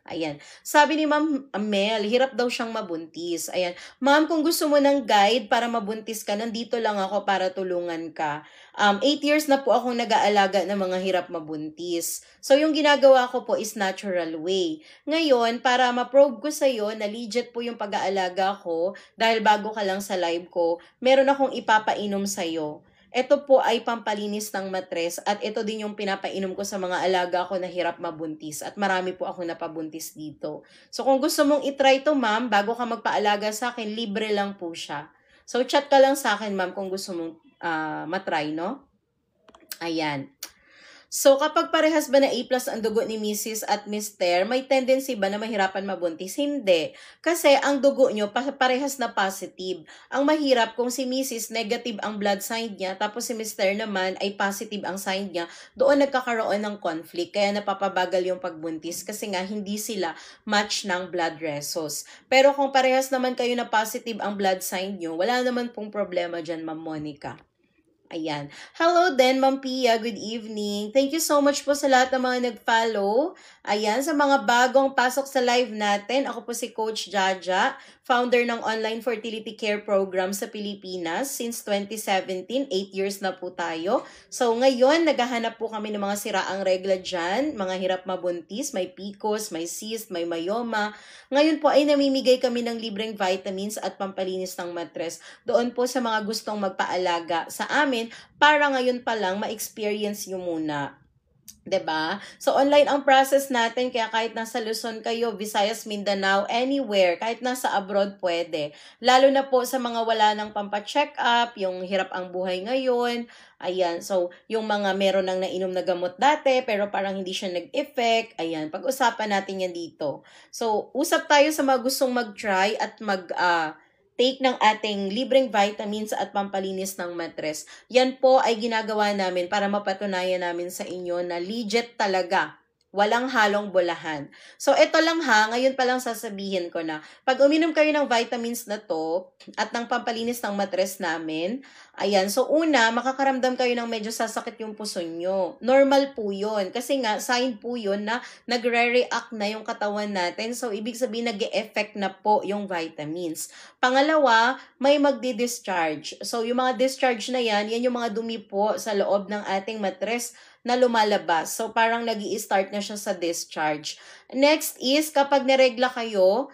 Ayan. Sabi ni Ma'am Mel, hirap daw siyang mabuntis. Ayan. Ma'am, kung gusto mo ng guide para mabuntis ka, nandito lang ako para tulungan ka. 8 years na po akong nag-aalaga ng mga hirap mabuntis. So, yung ginagawa ko po is natural way. Ngayon, para ma-probe ko sa'yo na legit po yung pag-aalaga ko, dahil bago ka lang sa live ko, meron akong ipapainom sa'yo. Ito po ay pampalinis ng matres at ito din yung pinapainom ko sa mga alaga ko na hirap mabuntis at marami po ako napabuntis dito. So kung gusto mong itry to ma'am, bago ka magpaalaga sa akin, libre lang po siya. So chat ka lang sa akin ma'am kung gusto mong matry, no? Ayan. So, kapag parehas ba na A+ ang dugo ni Mrs. at Mr., may tendency ba na mahirapan mabuntis? Hindi. Kasi ang dugo nyo, parehas na positive. Ang mahirap kung si Mrs. negative ang blood sign niya, tapos si Mr. naman ay positive ang sign niya, doon nagkakaroon ng conflict. Kaya napapabagal yung pagbuntis kasi nga hindi sila match ng blood rhesus. Pero kung parehas naman kayo na positive ang blood sign nyo, wala naman pong problema dyan, Ma'am Monica. Ayan. Hello then, Ma'am Pia. Good evening. Thank you so much po sa lahat ng mga nag-follow. Ayan, sa mga bagong pasok sa live natin, ako po si Coach Jaja, founder ng online fertility care program sa Pilipinas since 2017. 8 years na po tayo. So ngayon, naghahanap po kami ng mga siraang regla dyan, mga hirap mabuntis, may PCOS, may cyst, may myoma. Ngayon po ay namimigay kami ng libreng vitamins at pampalinis ng matres doon po sa mga gustong magpaalaga sa amin para ngayon pa lang ma-experience nyo muna. 'Di ba? So online ang process natin kaya kahit nasa Luzon kayo, Visayas, Mindanao, anywhere, kahit nasa abroad pwede. Lalo na po sa mga wala ng pampa-check up, yung hirap ang buhay ngayon. Ayan, so yung mga meron nang nainom na gamot dati pero parang hindi siya nag-effect. Ayan, pag-usapan natin yan dito. So usap tayo sa mga gustong mag-try at take ng ating libreng vitamins at pampalinis ng matres. Yan po ay ginagawa namin para mapatunayan namin sa inyo na legit talaga. Walang halong bulahan. So, ito lang ha, ngayon pa lang sasabihin ko na, pag uminom kayo ng vitamins na to, at ng pampalinis ng matres namin, ayan, so una, makakaramdam kayo ng medyo sasakit yung puso nyo. Normal po yun, kasi nga, sign po yun na nagre-react na yung katawan natin, so ibig sabihin nag-e-effect na po yung vitamins. Pangalawa, may magdi-discharge. So, yung mga discharge na yan yung mga dumi po sa loob ng ating matres, na lumalabas. So, parang nag-i-start na siya sa discharge. Next is, kapag naregla kayo,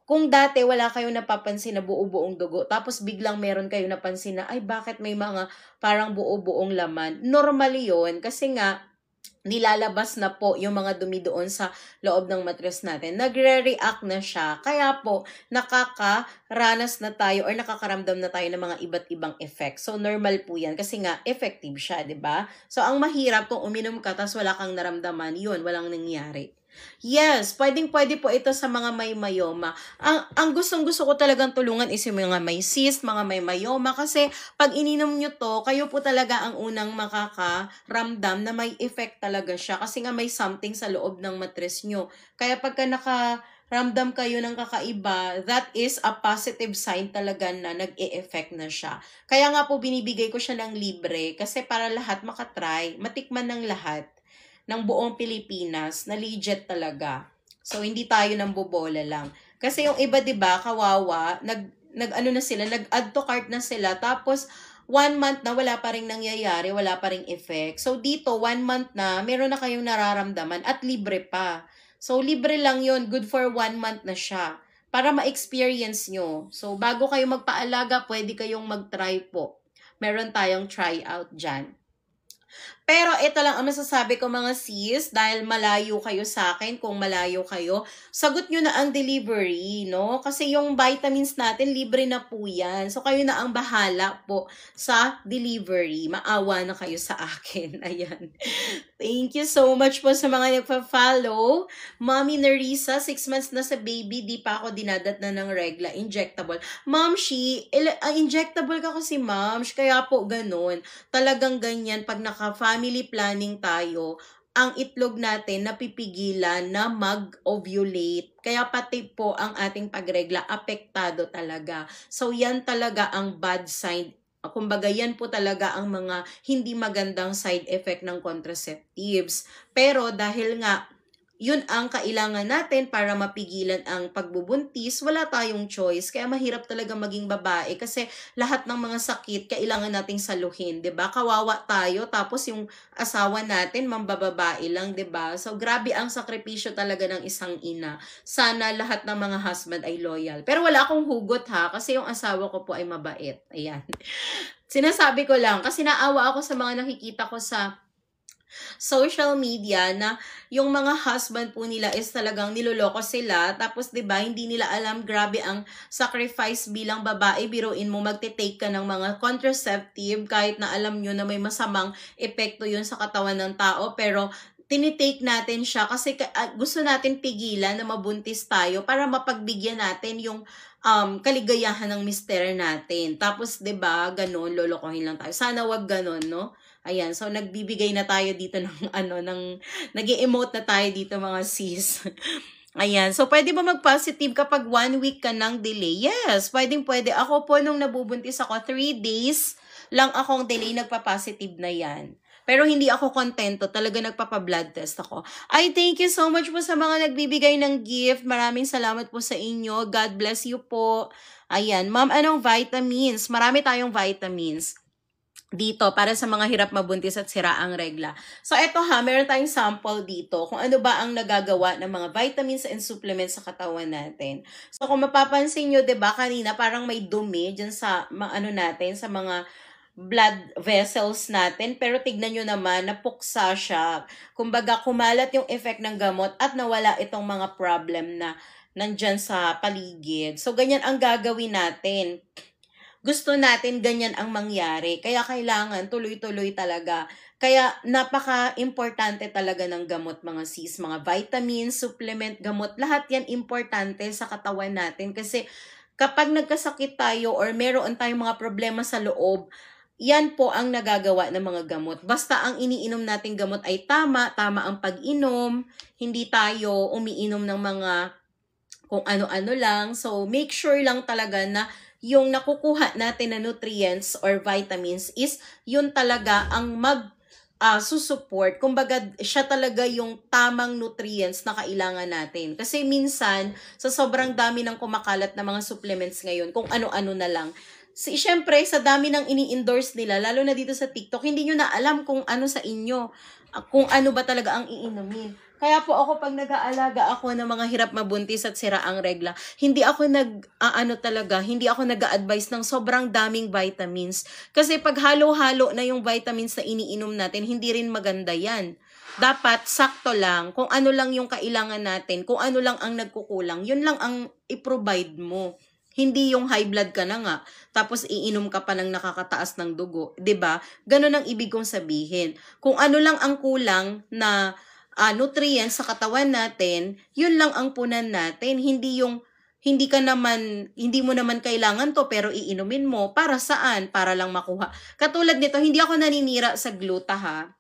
kung dati wala kayong napapansin na buo-buong dugo, tapos biglang meron kayong napansin na, ay bakit may mga parang buo-buong laman? Normal yun, kasi nga, nilalabas na po yung mga dumi doon sa loob ng matres natin. Nagre-react na siya. Kaya po, nakakaranas na tayo or nakakaramdam na tayo ng mga iba't ibang effects. So, normal po yan kasi nga, effective siya, di ba? So, ang mahirap kung uminom ka tapos wala kang naramdaman, yun, walang nangyari. Yes, pwedeng-pwede po ito sa mga may myoma. Ang gustong-gusto ko talagang tulungan is yung mga may cyst, mga may myoma, kasi pag ininom nyo to, kayo po talaga ang unang makakaramdam na may effect talaga siya kasi nga may something sa loob ng matres nyo. Kaya pagka nakaramdam kayo ng kakaiba, that is a positive sign talaga na nag-e-effect na siya. Kaya nga po binibigay ko siya ng libre kasi para lahat makatry, matikman ng lahat ng buong Pilipinas na legit talaga. So, hindi tayo nang bobola lang. Kasi yung iba, di ba, kawawa, nag-ano na sila, nag-add to cart na sila, tapos 1 month na wala pa rin nangyayari, wala pa rin effect. So, dito, 1 month na, meron na kayong nararamdaman at libre pa. So, libre lang yon, good for 1 month na siya para ma-experience nyo. So, bago kayo magpaalaga, pwede kayong mag-try po. Meron tayong try out dyan. Pero ito lang ang masasabi ko mga sis, dahil malayo kayo sa akin, kung malayo kayo, sagot nyo na ang delivery, no? Kasi yung vitamins natin, libre na po yan. So kayo na ang bahala po sa delivery. Maawa na kayo sa akin. Ayan. Thank you so much po sa mga nagpa-follow. Mommy Nerissa, 6 months na sa baby, di pa ako dinadat na ng regla, injectable. Ma'am, injectable ka kasi ma'am, kaya po ganun. Talagang ganyan, pag naka-family planning tayo, ang itlog natin napipigilan na mag-ovulate. Kaya pati po ang ating pagregla apektado talaga. So yan talaga ang bad sign. Kumbaga yan po talaga ang mga hindi magandang side effect ng contraceptives. Pero dahil nga yun ang kailangan natin para mapigilan ang pagbubuntis, wala tayong choice. Kaya mahirap talaga maging babae kasi lahat ng mga sakit kailangan nating saluhin, 'di ba? Kawawa tayo tapos yung asawa natin mambababae lang, 'di ba? So grabe ang sakripisyo talaga ng isang ina. Sana lahat ng mga husband ay loyal. Pero wala akong hugot ha kasi yung asawa ko po ay mabait. Ayan. Sinasabi ko lang kasi naawa ako sa mga nakikita ko sa social media na yung mga husband po nila is talagang niloloko sila. Tapos 'di ba hindi nila alam grabe ang sacrifice bilang babae. Biruin mo magte-take ka ng mga contraceptive kahit na alam nyo na may masamang epekto yun sa katawan ng tao. Pero tinitake natin siya kasi gusto natin pigilan na mabuntis tayo para mapagbigyan natin yung kaligayahan ng mister natin. Tapos 'di ba ganun, lolokohin lang tayo. Sana wag ganun, no? Ayan, so nagbibigay na tayo dito ng nag-i-emote na tayo dito mga sis. Ayan, so pwede ba mag-positive kapag 1 week ka ng delay? Yes, pwede. Ako po nung nabubuntis ako, 3 days lang akong delay, nagpa-positive na yan. Pero hindi ako kontento, talaga nagpapa-blood test ako. Ay, thank you so much po sa mga nagbibigay ng gift. Maraming salamat po sa inyo. God bless you po. Ayan, ma'am, anong vitamins? Marami tayong vitamins dito para sa mga hirap mabuntis at siraang regla. So eto ha, meron tayong sample dito kung ano ba ang nagagawa ng mga vitamins and supplements sa katawan natin. So kung mapapansin nyo, 'di ba kanina parang may dumi diyan sa natin, sa mga blood vessels natin, pero tignan nyo naman, napuksa siya. Kumbaga, kumalat yung effect ng gamot at nawala itong mga problem na nandyan sa paligid. So, ganyan ang gagawin natin. Gusto natin ganyan ang mangyari. Kaya kailangan tuloy-tuloy talaga. Kaya napaka-importante talaga ng gamot mga sis. Mga vitamins, supplement, gamot. Lahat yan importante sa katawan natin. Kasi kapag nagkasakit tayo or meron tayong mga problema sa loob, yan po ang nagagawa ng mga gamot. Basta ang iniinom nating gamot ay tama ang pag-inom. Hindi tayo umiinom ng mga kung ano-ano lang. So, make sure lang talaga na yung nakukuha natin na nutrients or vitamins is yun talaga ang susupport. Kumbaga, siya talaga yung tamang nutrients na kailangan natin. Kasi minsan, sa sobrang dami ng kumakalat na mga supplements ngayon, kung ano-ano na lang, syempre, sa dami ng ini-endorse nila, lalo na dito sa TikTok, hindi nyo na alam kung ano sa inyo, kung ano ba talaga ang iinumin. Kaya po ako pag nag-aalaga ako ng mga hirap mabuntis at siraang regla, hindi ako hindi ako nag-a-advise ng sobrang daming vitamins. Kasi pag halo-halo na yung vitamins na iniinom natin, hindi rin maganda yan. Dapat sakto lang, kung ano lang yung kailangan natin, kung ano lang ang nagkukulang, yun lang ang i-provide mo. Hindi yung high blood ka na nga, tapos iinom ka pa ng nakakataas ng dugo, 'di ba? Ganun ang ibig kong sabihin. Kung ano lang ang kulang na nutrients sa katawan natin, yun lang ang punan natin. Hindi mo naman kailangan to pero iinumin mo. Para saan? Para lang makuha. Katulad nito, hindi ako naninira sa gluta ha.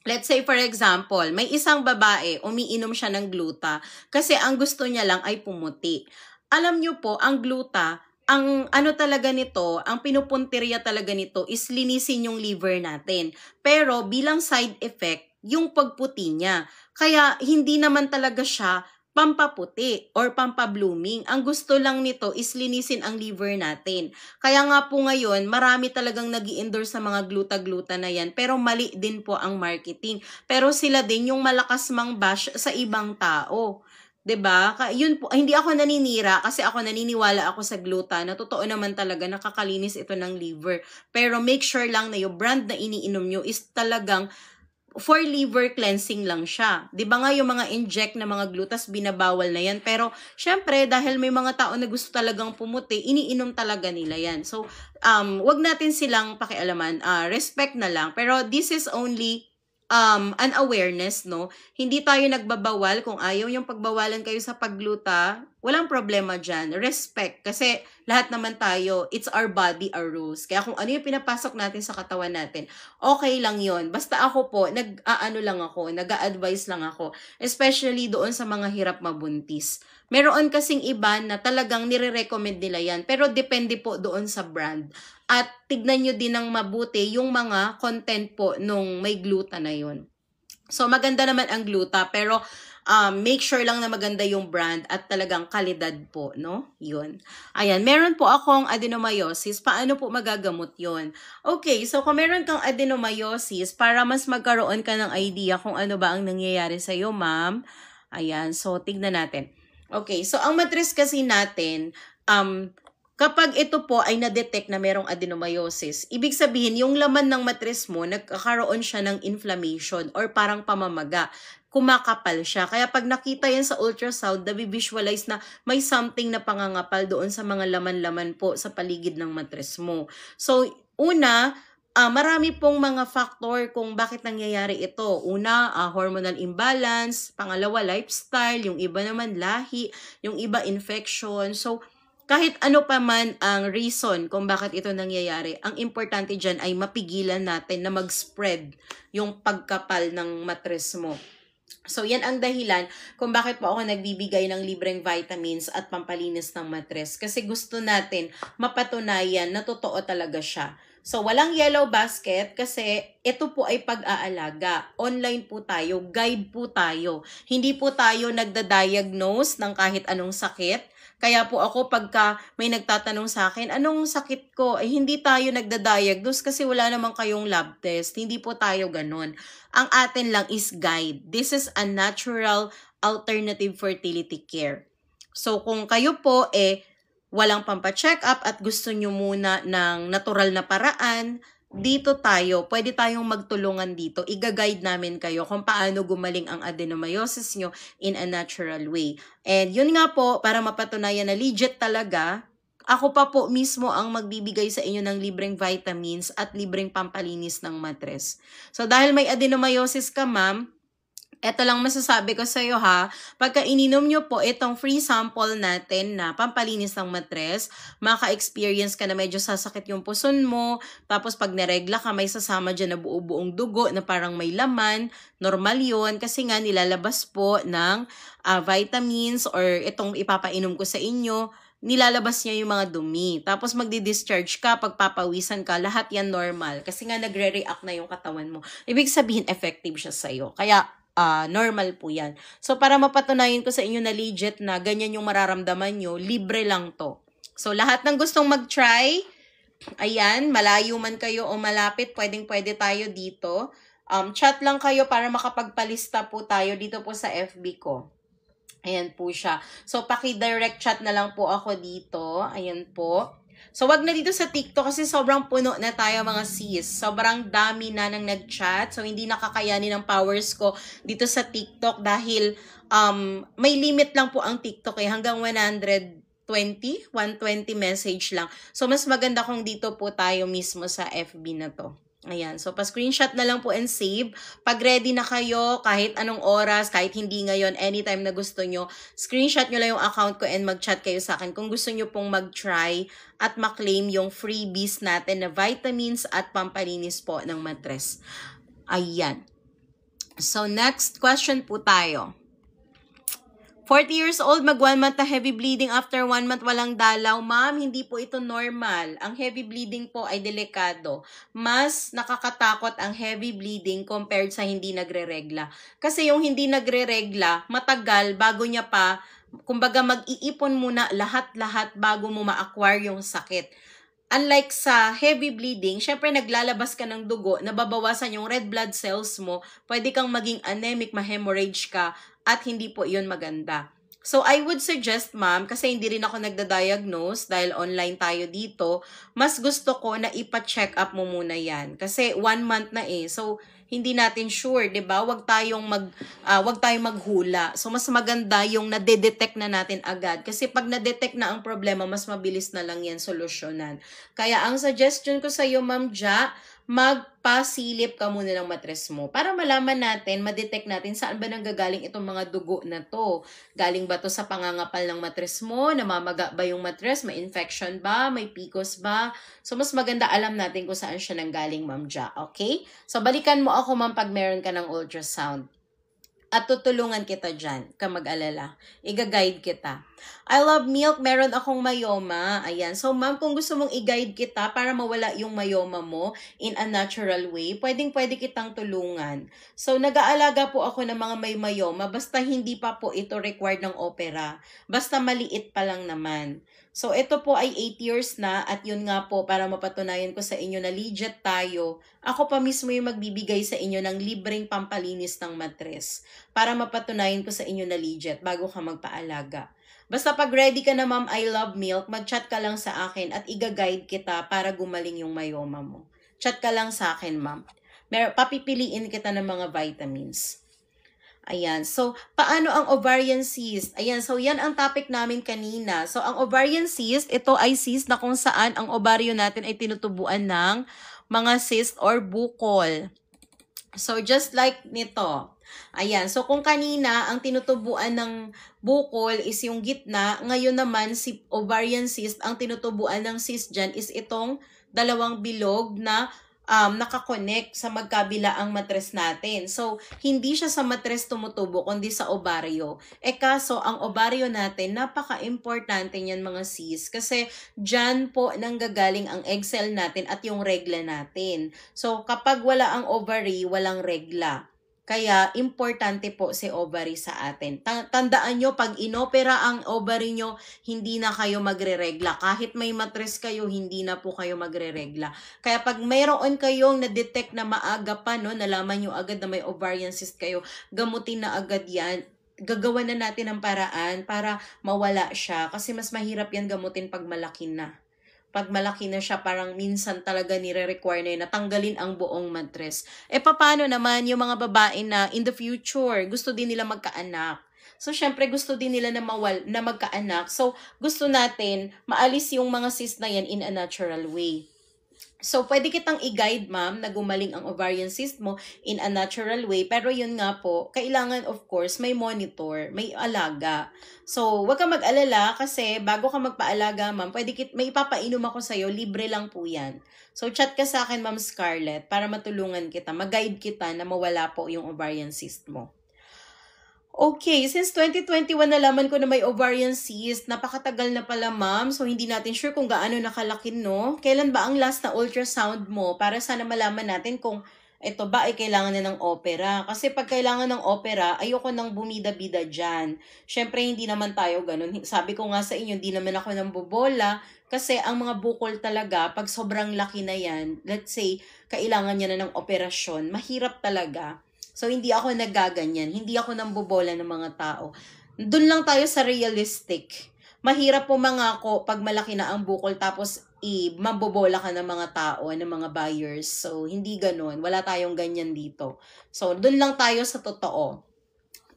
Let's say for example, may isang babae, umiinom siya ng gluta kasi ang gusto niya lang ay pumuti. Alam nyo po, ang gluta, ang talaga nito, ang pinupuntirya talaga nito is linisin yung liver natin. Pero bilang side effect, yung pagputi niya. Kaya hindi naman talaga siya pampaputi or pampablooming. Ang gusto lang nito is linisin ang liver natin. Kaya nga po ngayon, marami talagang nag-i-endorse sa mga gluta-gluta na yan. Pero mali din po ang marketing. Pero sila din yung malakas mang bash sa ibang tao. 'Di ba? Yun po, hindi ako naninira kasi ako naniniwala ako sa gluta na totoo naman talaga nakakalinis ito ng liver. Pero make sure lang na yung brand na iniinom nyo is talagang for liver cleansing lang siya. 'Di ba nga yung mga inject na mga glutas binabawal na yan. Pero syempre dahil may mga tao na gusto talagang pumuti, iniinom talaga nila yan. So wag natin silang pakialaman. Respect na lang. Pero this is only an awareness, no? Hindi tayo nagbabawal. Kung ayaw yung pagbawalan kayo sa paggluta, walang problema dyan. Respect. Kasi lahat naman tayo, it's our body, our rules. Kaya kung ano yung pinapasok natin sa katawan natin, okay lang yon. Basta ako po, nag-a-advise lang ako, especially doon sa mga hirap mabuntis. Meron kasing iba na talagang nire-recommend nila yan, pero depende po doon sa brand. At tignan nyo din ng mabuti yung mga content po nung may gluta na yun. So, maganda naman ang gluta, pero make sure lang na maganda yung brand at talagang kalidad po, no? Yun. Ayan, meron po akong adenomyosis. Paano po magagamot yun? Okay, so kung meron kang adenomyosis, para mas magkaroon ka ng idea kung ano ba ang nangyayari sa'yo, ma'am. Ayan, so tignan natin. Okay, so ang mattress kasi natin, kapag ito po ay na-detect na merong adenomyosis, ibig sabihin yung laman ng mattress mo, nagkakaroon siya ng inflammation or parang pamamaga. Kumakapal siya. Kaya pag nakita yan sa ultrasound, nabivisualize na may something na pangangapal doon sa mga laman-laman po sa paligid ng mattress mo. So, una, marami pong mga factor kung bakit nangyayari ito. Una, hormonal imbalance. Pangalawa, lifestyle. Yung iba naman, lahi. Yung iba, infection. So, kahit ano pa man ang reason kung bakit ito nangyayari, ang importante dyan ay mapigilan natin na mag-spread yung pagkapal ng mattress mo. So, yan ang dahilan kung bakit po ako nagbibigay ng libreng vitamins at pampalinis ng mattress. Kasi gusto natin mapatunayan na totoo talaga siya. So, walang yellow basket kasi ito po ay pag-aalaga. Online po tayo, guide po tayo. Hindi po tayo nagda-diagnose ng kahit anong sakit. Kaya po ako pagka may nagtatanong sa akin, anong sakit ko? Ay hindi tayo nagda-diagnose kasi wala naman kayong lab test. Hindi po tayo ganun. Ang atin lang is guide. This is a natural alternative fertility care. So kung kayo po walang pampa-check up at gusto nyo muna ng natural na paraan, dito tayo, pwede tayong magtulungan dito. Iga-guide namin kayo kung paano gumaling ang adenomyosis nyo in a natural way. And yun nga po, para mapatunayan na legit talaga, ako pa po mismo ang magbibigay sa inyo ng libreng vitamins at libreng pampalinis ng mattress. So dahil may adenomyosis ka, ma'am, eto lang masasabi ko sa iyo ha, pagka ininom nyo po itong free sample natin na pampalinis ng mattress, maka-experience ka na medyo sasakit yung puson mo, tapos pag neregla ka, may sasama dyan na buo-buong dugo na parang may laman, normal yun, kasi nga nilalabas po ng vitamins or itong ipapainom ko sa inyo, nilalabas niya yung mga dumi. Tapos magdi-discharge ka, pagpapawisan ka, lahat yan normal. Kasi nga nagre-react na yung katawan mo. Ibig sabihin, effective siya sa'yo. Kaya, normal po yan. So, para mapatunayan ko sa inyo na legit na ganyan yung mararamdaman nyo, libre lang to. So, lahat ng gustong mag-try, ayan, malayo man kayo o malapit, pwedeng-pwede tayo dito. Chat lang kayo para makapagpalista po tayo dito po sa FB ko. Ayan po siya. So, paki-direct chat na lang po ako dito. Ayan po. So, wag na dito sa TikTok kasi sobrang puno na tayo mga sis. Sobrang dami na nang nag-chat. So, hindi nakakayanin ng powers ko dito sa TikTok dahil may limit lang po ang TikTok hanggang 120 message lang. So, mas maganda kung dito po tayo mismo sa FB na to. Ayan. So, pa-screenshot na lang po and save. Pag ready na kayo, kahit anong oras, kahit hindi ngayon, anytime na gusto nyo, screenshot nyo lang yung account ko and mag-chat kayo sa akin kung gusto nyo pong mag-try at ma-claim yung freebies natin na vitamins at pampalinis po ng mattress. Ayan. So, next question po tayo. 40 years old, mag 1 month na heavy bleeding. After 1 month, walang dalaw. Ma'am, hindi po ito normal. Ang heavy bleeding po ay delikado. Mas nakakatakot ang heavy bleeding compared sa hindi nagre-regla. Kasi yung hindi nagre-regla, matagal bago niya pa, kumbaga mag-iipon muna lahat-lahat bago mo ma-acquire yung sakit. Unlike sa heavy bleeding, syempre naglalabas ka ng dugo, nababawasan yung red blood cells mo, pwede kang maging anemic, ma-hemorrhage ka, at hindi po yun maganda. So, I would suggest, ma'am, kasi hindi rin ako nagda-diagnose dahil online tayo dito, mas gusto ko na ipa-check up mo muna yan. Kasi 1 month na So, hindi natin sure, 'di ba? Wag tayong maghula. So mas maganda yung nade-detect na natin agad kasi pag na-detect na ang problema, mas mabilis na lang 'yan solusyonan. Kaya ang suggestion ko sa iyo, Ma'am Ja, magpasilip ka muna ng matres mo para malaman natin, ma-detect natin saan ba nanggagaling itong mga dugo na to. Galing ba to sa pangangapal ng matres mo? Namamaga ba yung matres? May infection ba? May PCOS ba? So, mas maganda alam natin kung saan siya nanggaling, Ma'am Ja. Okay? So, balikan mo ako, Ma'am, pag meron ka ng ultrasound. At tutulungan kita dyan, ka mag-alala. Iga-guide kita. I love milk, meron akong mayoma. Ayan. So, ma'am, kung gusto mong i-guide kita para mawala yung mayoma mo in a natural way, pwedeng-pwede kitang tulungan. So, nag-aalaga po ako ng mga may mayoma, basta hindi pa po ito required ng opera. Basta maliit pa lang naman. So, ito po ay 8 years na at yun nga po para mapatunayan ko sa inyo na legit tayo. Ako pa mismo yung magbibigay sa inyo ng libreng pampalinis ng matres para mapatunayan ko sa inyo na legit bago ka magpaalaga. Basta pag ready ka na, ma'am, I love milk, mag-chat ka lang sa akin at iga-guide kita para gumaling yung mayoma mo. Chat ka lang sa akin, ma'am. Papipiliin kita ng mga vitamins. Ayan. So, paano ang ovarian cyst? Ayan. So, yan ang topic namin kanina. So, ang ovarian cyst, ito ay cyst na kung saan ang ovaryo natin ay tinutubuan ng mga cyst or bukol. So, just like nito. Ayan. So, kung kanina, ang tinutubuan ng bukol is yung gitna, ngayon naman, si ovarian cyst, ang tinutubuan ng cyst dyan is itong dalawang bilog na nakakonect sa magkabilaang matres natin. So, hindi siya sa matres tumutubo, kundi sa ovaryo. Kaso, ang ovaryo natin, napaka-importante niyan mga sis. Kasi, dyan po nanggagaling ang egg cell natin at yung regla natin. So, kapag wala ang ovary, walang regla. Kaya, importante po si ovary sa atin. Tandaan nyo, pag inopera ang ovary nyo, hindi na kayo magre-regla. Kahit may matres kayo, hindi na po kayo magre-regla. Kaya pag mayroon kayong na-detect na maaga pa, no, nalaman nyo agad na may ovarian cyst kayo, gamutin na agad yan. Gagawa na natin ng paraan para mawala siya. Kasi mas mahirap yan gamutin pag malaki na. Pag malaki na siya, parang minsan talaga nire-require na yun, natanggalin ang buong matres. Paano naman yung mga babae na in the future, gusto din nila magkaanak? So, syempre, gusto din nila na magkaanak. So, gusto natin maalis yung mga cyst na yan in a natural way. So, pwede kitang i-guide, ma'am, na gumaling ang ovarian cyst mo in a natural way. Pero yun nga po, kailangan, of course, may monitor, may alaga. So, wag ka mag-alala kasi bago ka magpaalaga, ma'am, may ipapainom ako sa'yo, libre lang po yan. So, chat ka sa akin, ma'am Scarlett, para matulungan kita, mag-guide kita na mawala po yung ovarian cyst mo. Okay, since 2021 nalaman ko na may ovarian cyst, napakatagal na pala, ma'am. So, hindi natin sure kung gaano nakalaki, no? Kailan ba ang last na ultrasound mo? Para sana malaman natin kung ito ba ay kailangan na ng opera. Kasi pag kailangan ng opera, ayoko nang bumida-bida dyan. Syempre, hindi naman tayo ganun. Sabi ko nga sa inyo, hindi naman ako nang bobola. Kasi ang mga bukol talaga, pag sobrang laki na yan, let's say, kailangan niya na ng operasyon, mahirap talaga. So, hindi ako nagaganyan. Hindi ako nambobola ng mga tao. Doon lang tayo sa realistic. Mahirap po mangako pag malaki na ang bukol tapos mambobola ka ng mga tao, ng mga buyers. So, hindi ganun. Wala tayong ganyan dito. So, doon lang tayo sa totoo.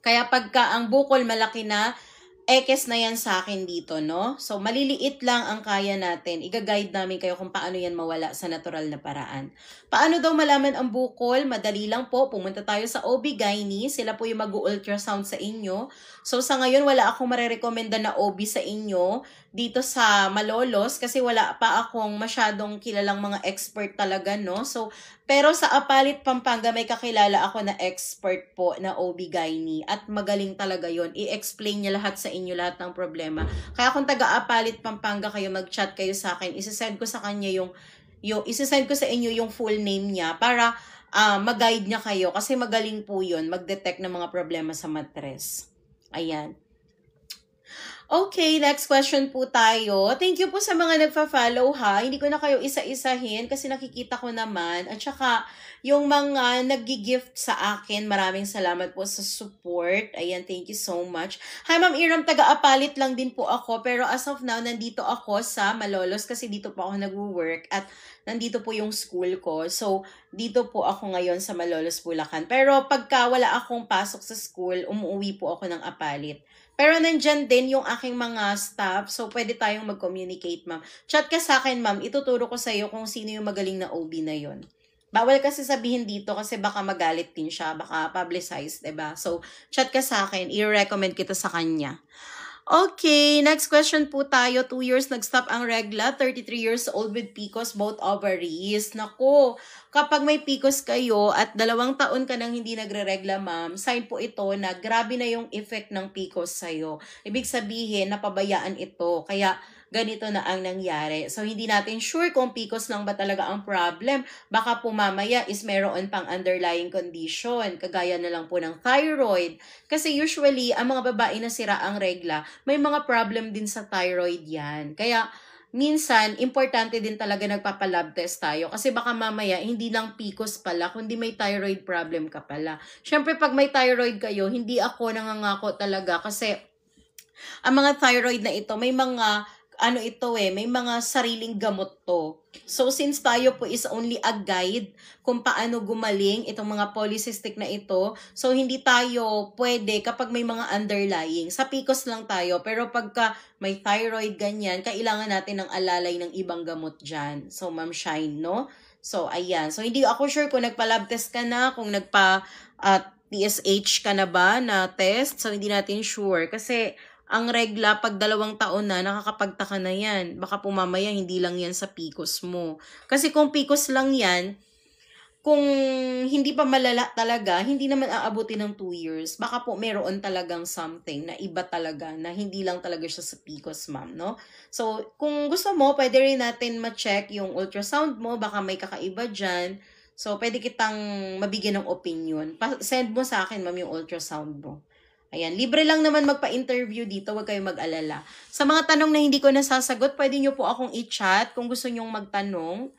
Kaya pagka ang bukol malaki na, ekes na yan sa akin dito, no? So, maliliit lang ang kaya natin. Iga-guide namin kayo kung paano yan mawala sa natural na paraan. Paano daw malaman ang bukol? Madali lang po. Pumunta tayo sa OB-GYN. Sila po yung mag-ultrasound sa inyo. So, sa ngayon, wala akong marerekomenda na OB sa inyo dito sa Malolos kasi wala pa akong masyadong kilalang mga expert talaga, no? So, pero sa Apalit, Pampanga, may kakilala ako na expert po na OB-GYN at magaling talaga yon. I-explain niya lahat sa inyo lahat ng problema. Kaya kung taga-Apalit, Pampanga kayo, mag-chat kayo sa akin, isisend ko sa kanya isisend ko sa inyo yung full name niya para mag-guide niya kayo kasi magaling po yun mag-detect ng mga problema sa matres. Ayan. Okay, next question po tayo. Thank you po sa mga nagfa-follow, ha. Hindi ko na kayo isa-isahin kasi nakikita ko naman. At saka, yung mga nag-gift sa akin, maraming salamat po sa support. Ayan, thank you so much. Hi, Ma'am Iram, taga-Apalit lang din po ako. Pero as of now, nandito ako sa Malolos kasi dito po ako nag-work at nandito po yung school ko. So, dito po ako ngayon sa Malolos, Bulacan. Pero pagka wala akong pasok sa school, umuwi po ako ng Apalit. Pero nandyan din yung aking mga staff, so pwede tayong mag-communicate, ma'am. Chat ka sa akin, ma'am. Ituturo ko sa iyo kung sino yung magaling na OB na yon. Bawal kasi sabihin dito kasi baka magalit din siya, baka publicize, 'di ba? So, chat ka sa akin, i-recommend kita sa kanya. Okay, next question po tayo. 2 years nag-stop ang regla, 33 years old with PCOS, both ovaries. Naku, kapag may PCOS kayo at 2 taon ka nang hindi nagre-regla, ma'am, sign po ito na grabe na yung effect ng PCOS sa'yo. Ibig sabihin, napabayaan ito. Kaya, ganito na ang nangyari. So, hindi natin sure kung PCOS lang ba talaga ang problem. Baka po mamaya is meron pang underlying condition, kagaya na lang po ng thyroid. Kasi usually, ang mga babae na sira ang regla, may mga problem din sa thyroid yan. Kaya, minsan, importante din talaga nagpapalab test tayo. Kasi baka mamaya, hindi lang PCOS pala, kundi may thyroid problem ka pala. Siyempre, pag may thyroid kayo, hindi ako nangangako talaga. Kasi, ang mga thyroid na ito, may mga may mga sariling gamot to. So, since tayo po is only a guide kung paano gumaling itong mga polycystic na ito, so hindi tayo pwede kapag may mga underlying. Sa PCOS lang tayo, pero pagka may thyroid, ganyan, kailangan natin ng alalay ng ibang gamot dyan. So, Ma'am Shine, no? So, ayan. So, hindi ako sure kung nagpa-lab test ka na, kung TSH ka na ba na test. So, hindi natin sure. Kasi, ang regla, pag 2 taon na, nakakapagtaka na yan. Baka pumamaya, hindi lang yan sa PCOS mo. Kasi kung PCOS lang yan, kung hindi pa malala talaga, hindi naman aabuti ng 2 years. Baka po meron talagang something na iba talaga, na hindi lang talaga siya sa PCOS, ma'am, no? So, kung gusto mo, pwede rin natin ma-check yung ultrasound mo, baka may kakaiba dyan. So, pwede kitang mabigyan ng opinion. Send mo sa akin, ma'am, yung ultrasound mo. Ayan, libre lang naman magpa-interview dito, huwag kayong mag-alala. Sa mga tanong na hindi ko nasasagot, pwede nyo po akong i-chat kung gusto nyong magtanong.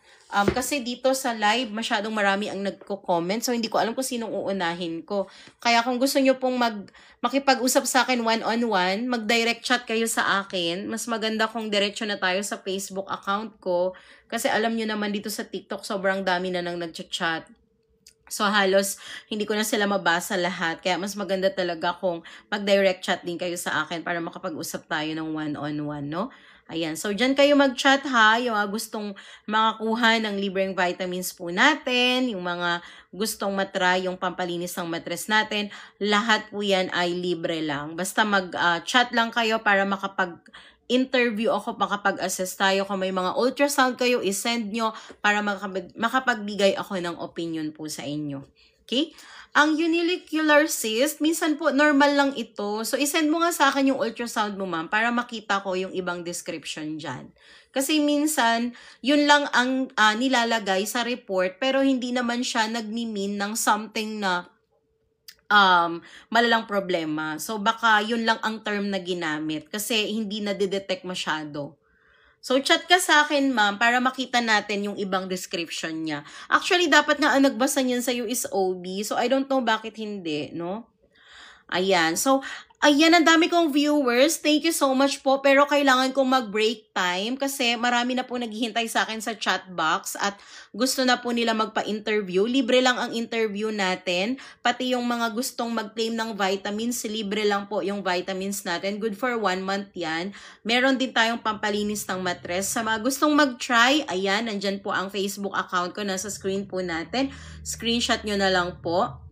Kasi dito sa live, masyadong marami ang nagko-comment, so hindi ko alam kung sinong uunahin ko. Kaya kung gusto nyo pong makipag-usap sa akin one-on-one, mag-direct chat kayo sa akin. Mas maganda kung diretso na tayo sa Facebook account ko. Kasi alam nyo naman dito sa TikTok, sobrang dami na nang nag-chat. So, halos hindi ko na sila mabasa lahat. Kaya mas maganda talaga kung mag-direct chat din kayo sa akin para makapag-usap tayo ng one-on-one, no? Ayan. So, dyan kayo mag-chat ha. Yung mga gustong makakuha ng libreng vitamins po natin. Yung mga gustong matry yung pampalinis ng mattress natin. Lahat po yan ay libre lang. Basta mag-chat lang kayo para interview ako, makapag-assess tayo. Kung may mga ultrasound kayo, isend nyo para makapagbigay ako ng opinion po sa inyo. Okay? Ang unilocular cyst, minsan po normal lang ito. So, isend mo nga sa akin yung ultrasound mo, ma'am, para makita ko yung ibang description dyan. Kasi minsan, yun lang ang nilalagay sa report, pero hindi naman siya nagmi-mean ng something na malalang problema. So, baka yun lang ang term na ginamit kasi hindi na-detect masyado. So, chat ka sa akin, ma'am, para makita natin yung ibang description niya. Actually, dapat nga ang nagbasa niyan sa'yo is OB. So, I don't know bakit hindi, no? Ayan. So, ayan, ang dami kong viewers. Thank you so much po. Pero kailangan kong mag-break time kasi marami na po naghihintay sa akin sa chat box at gusto na po nila magpa-interview. Libre lang ang interview natin. Pati yung mga gustong mag-claim ng vitamins, libre lang po yung vitamins natin. Good for 1 month yan. Meron din tayong pampalinis ng mattress. Sa mga gustong mag-try, ayan, nandyan po ang Facebook account ko. Nasa screen po natin. Screenshot nyo na lang po.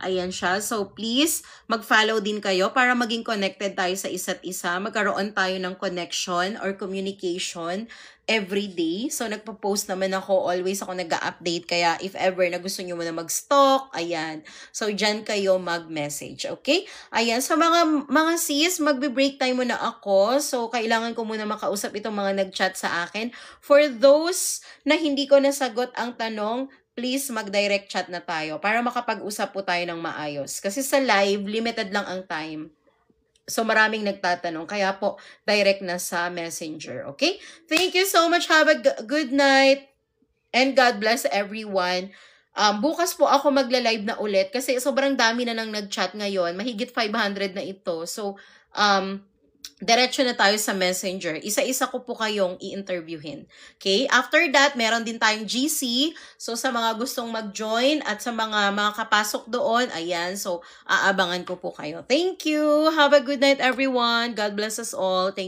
Ayan siya. So, please, mag-follow din kayo para maging connected tayo sa isa't isa. Magkaroon tayo ng connection or communication every day. So, nagpo-post naman ako. Always ako nag-update. Kaya, if ever na gusto nyo mo na mag-stalk, ayan. So, dyan kayo mag-message. Okay? Ayan. So, mga sis, magbe-break time muna ako. So, kailangan ko muna makausap itong mga nag-chat sa akin. For those na hindi ko nasagot ang tanong, please mag-direct chat na tayo para makapag-usap po tayo ng maayos. Kasi sa live, limited lang ang time. So, maraming nagtatanong. Kaya po, direct na sa messenger. Okay? Thank you so much. Have a good night. And God bless everyone. Bukas po ako magla-live na ulit kasi sobrang dami na nang nag-chat ngayon. Mahigit 500 na ito. So, diretso na tayo sa messenger. Isa-isa ko po kayong i-interviewin. Okay? After that, meron din tayong GC. So, sa mga gustong mag-join at sa mga kapasok doon, ayan. So, aabangan ko po kayo. Thank you. Have a good night, everyone. God bless us all. Thank